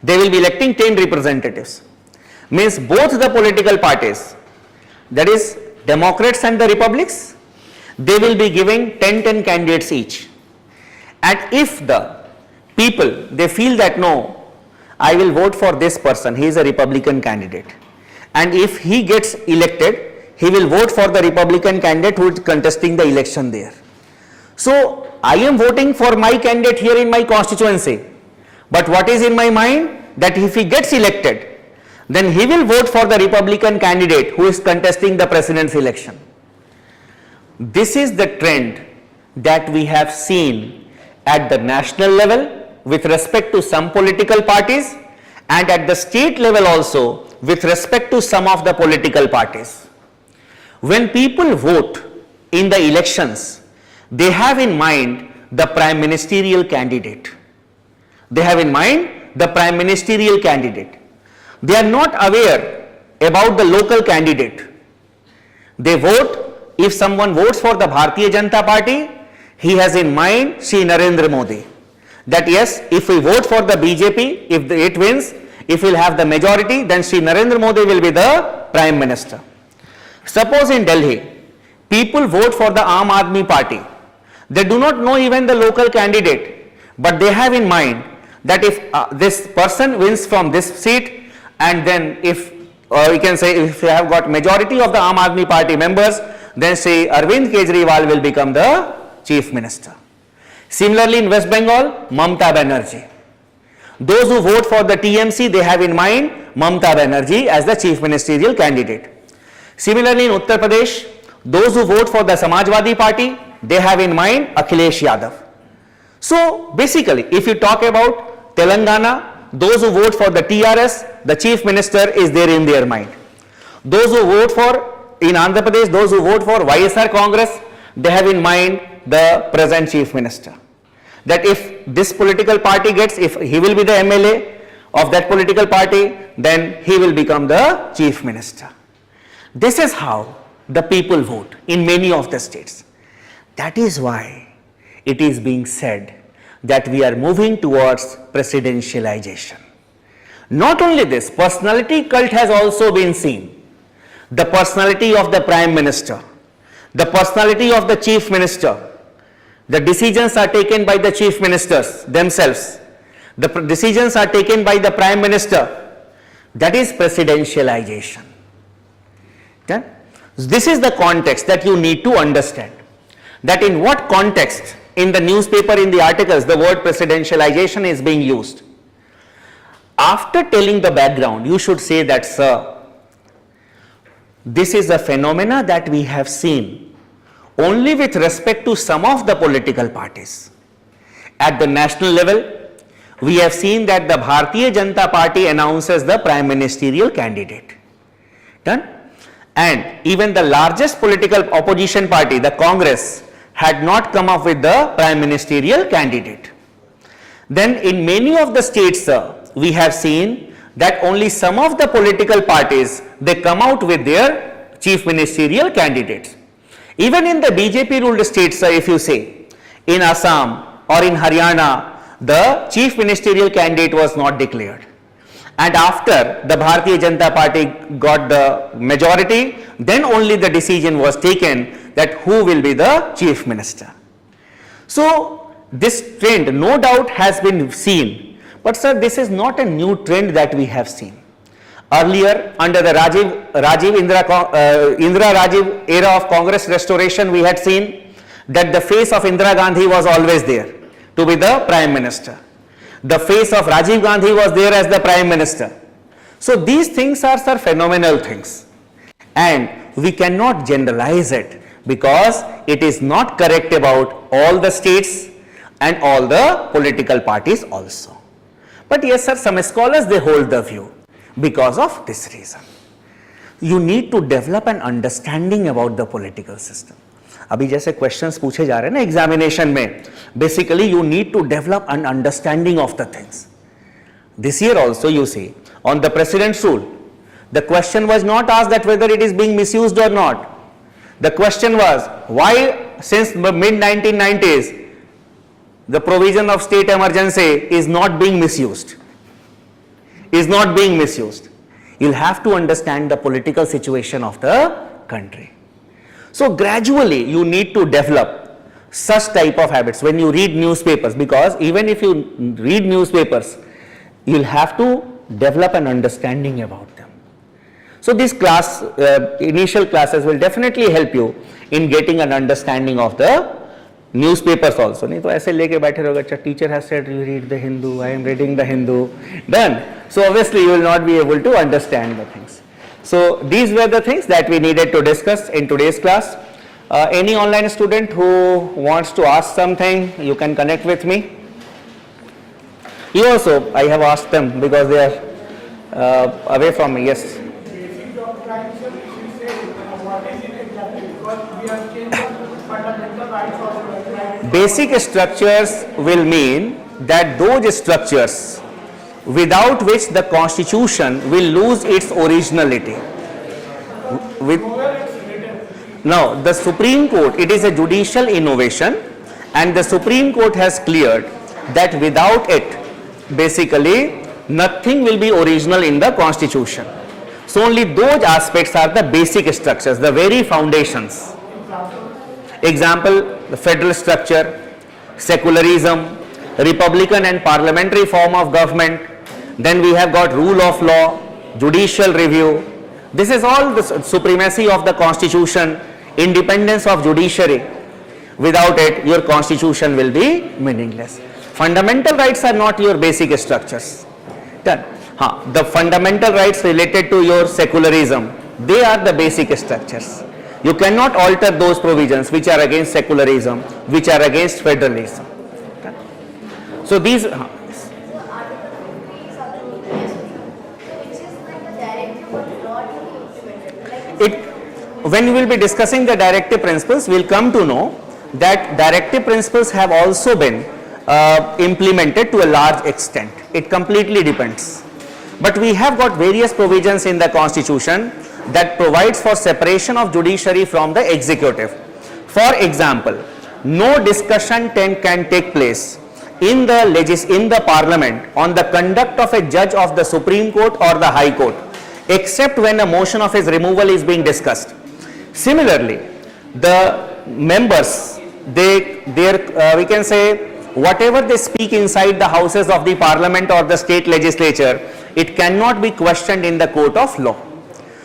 They will be electing 10 representatives. Means both the political parties, that is Democrats and the Republics, they will be giving 10 candidates each. And if the people, they feel that no, I will vote for this person, he is a Republican candidate. And if he gets elected, he will vote for the Republican candidate who is contesting the election there. So I am voting for my candidate here in my constituency. But what is in my mind? That if he gets elected, then he will vote for the Republican candidate who is contesting the president's election. This is the trend that we have seen at the national level with respect to some political parties and at the state level also with respect to some of the political parties. When people vote in the elections, they have in mind the prime ministerial candidate. They have in mind the prime ministerial candidate. They are not aware about the local candidate. They vote, if someone votes for the Bharatiya Janata Party, he has in mind Shri Narendra Modi. That yes, if we vote for the BJP, if it wins, if we will have the majority, then Shri Narendra Modi will be the Prime Minister. Suppose in Delhi, people vote for the Aam Aadmi Party. They do not know even the local candidate, but they have in mind that if this person wins from this seat and then if or we can say if you have got majority of the Aam Aadmi Party members, then say Arvind Kejriwal will become the chief minister. Similarly, in West Bengal, Mamata Banerjee. Those who vote for the TMC, they have in mind Mamata Banerjee as the chief ministerial candidate. Similarly, in Uttar Pradesh, those who vote for the Samajwadi Party, they have in mind Akhilesh Yadav. So basically, if you talk about Telangana, those who vote for the TRS, the chief minister is there in their mind. Those who vote for, in Andhra Pradesh, those who vote for YSR Congress, they have in mind the present chief minister. That if this political party gets, if he will be the MLA of that political party, then he will become the chief minister. This is how the people vote in many of the states. That is why it is being said that we are moving towards presidentialization. Not only this, personality cult has also been seen. The personality of the prime minister, the personality of the chief minister, the decisions are taken by the chief ministers themselves. The decisions are taken by the prime minister. That is presidentialization. Okay? This is the context that you need to understand. That in what context in the newspaper, in the articles, the word presidentialization is being used. After telling the background, you should say that, sir, this is a phenomena that we have seen only with respect to some of the political parties. At the national level, we have seen that the Bharatiya Janata Party announces the prime ministerial candidate. Done? And even the largest political opposition party, the Congress, had not come up with the prime ministerial candidate. Then in many of the states, we have seen that only some of the political parties, they come out with their chief ministerial candidates. Even in the BJP ruled states, if you say, in Assam or in Haryana, the chief ministerial candidate was not declared. And after the Bharatiya Janata Party got the majority, then only the decision was taken that who will be the chief minister. So this trend no doubt has been seen, but sir, this is not a new trend that we have seen. Earlier, under the Indira Rajiv era of Congress restoration, we had seen that the face of Indira Gandhi was always there to be the prime minister. The face of Rajiv Gandhi was there as the prime minister. So these things are, sir, phenomenal things. And we cannot generalize it because it is not correct about all the states and all the political parties also. But yes, sir, some scholars, they hold the view because of this reason. You need to develop an understanding about the political system. अभी जैसे questions पूछे जा रहे हैं ना examination में, basically you need to develop an understanding of the things. This year also you see on the president's rule, the question was not asked that whether it is being misused or not. The question was why since mid 1990s the provision of state emergency is not being misused. You'll have to understand the political situation of the country. So gradually you need to develop such type of habits when you read newspapers, because even if you read newspapers, you'll have to develop an understanding about them. So this class, initial classes will definitely help you in getting an understanding of the newspapers also. नहीं तो ऐसे लेके बैठे रहोगे, अच्छा teacher has said you read the Hindu, I am reading the Hindu, done. So obviously you will not be able to understand the things. So these were the things that we needed to discuss in today's class. Any online student who wants to ask something, you can connect with me. You also, I have asked them because they are away from me. Yes. Basic structures will mean that those structures without which the constitution will lose its originality. Now the Supreme Court, it is a judicial innovation, and the Supreme Court has cleared that without it basically nothing will be original in the constitution. So only those aspects are the basic structures, the very foundations. Example, the federal structure, secularism, republican and parliamentary form of government. Then we have got rule of law, judicial review, This is all the supremacy of the constitution, independence of judiciary. Without it, your constitution will be meaningless. Fundamental rights are not your basic structures. Done. The fundamental rights related to your secularism, they are the basic structures. You cannot alter those provisions which are against secularism, which are against federalism. Done. So these,
So Article 53 is other EPS, which is like a directive but not implemented. Like
when we will be discussing the directive principles, we will come to know that directive principles have also been implemented to a large extent. It completely depends. But we have got various provisions in the constitution that provides for separation of judiciary from the executive. For example, no discussion can take place in the parliament on the conduct of a judge of the Supreme Court or the High Court, except when a motion of his removal is being discussed. Similarly, the members, we can say, whatever they speak inside the houses of the parliament or the state legislature, it cannot be questioned in the court of law.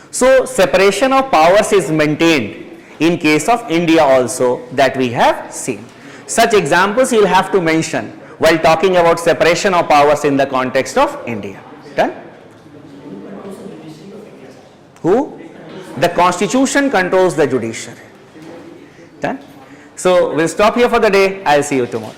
So separation of powers is maintained in case of India also, that we have seen. Such examples you will have to mention while talking about separation of powers in the context of India. Done? Who? The constitution controls the judiciary. Done? So we'll stop here for the day. I'll see you tomorrow.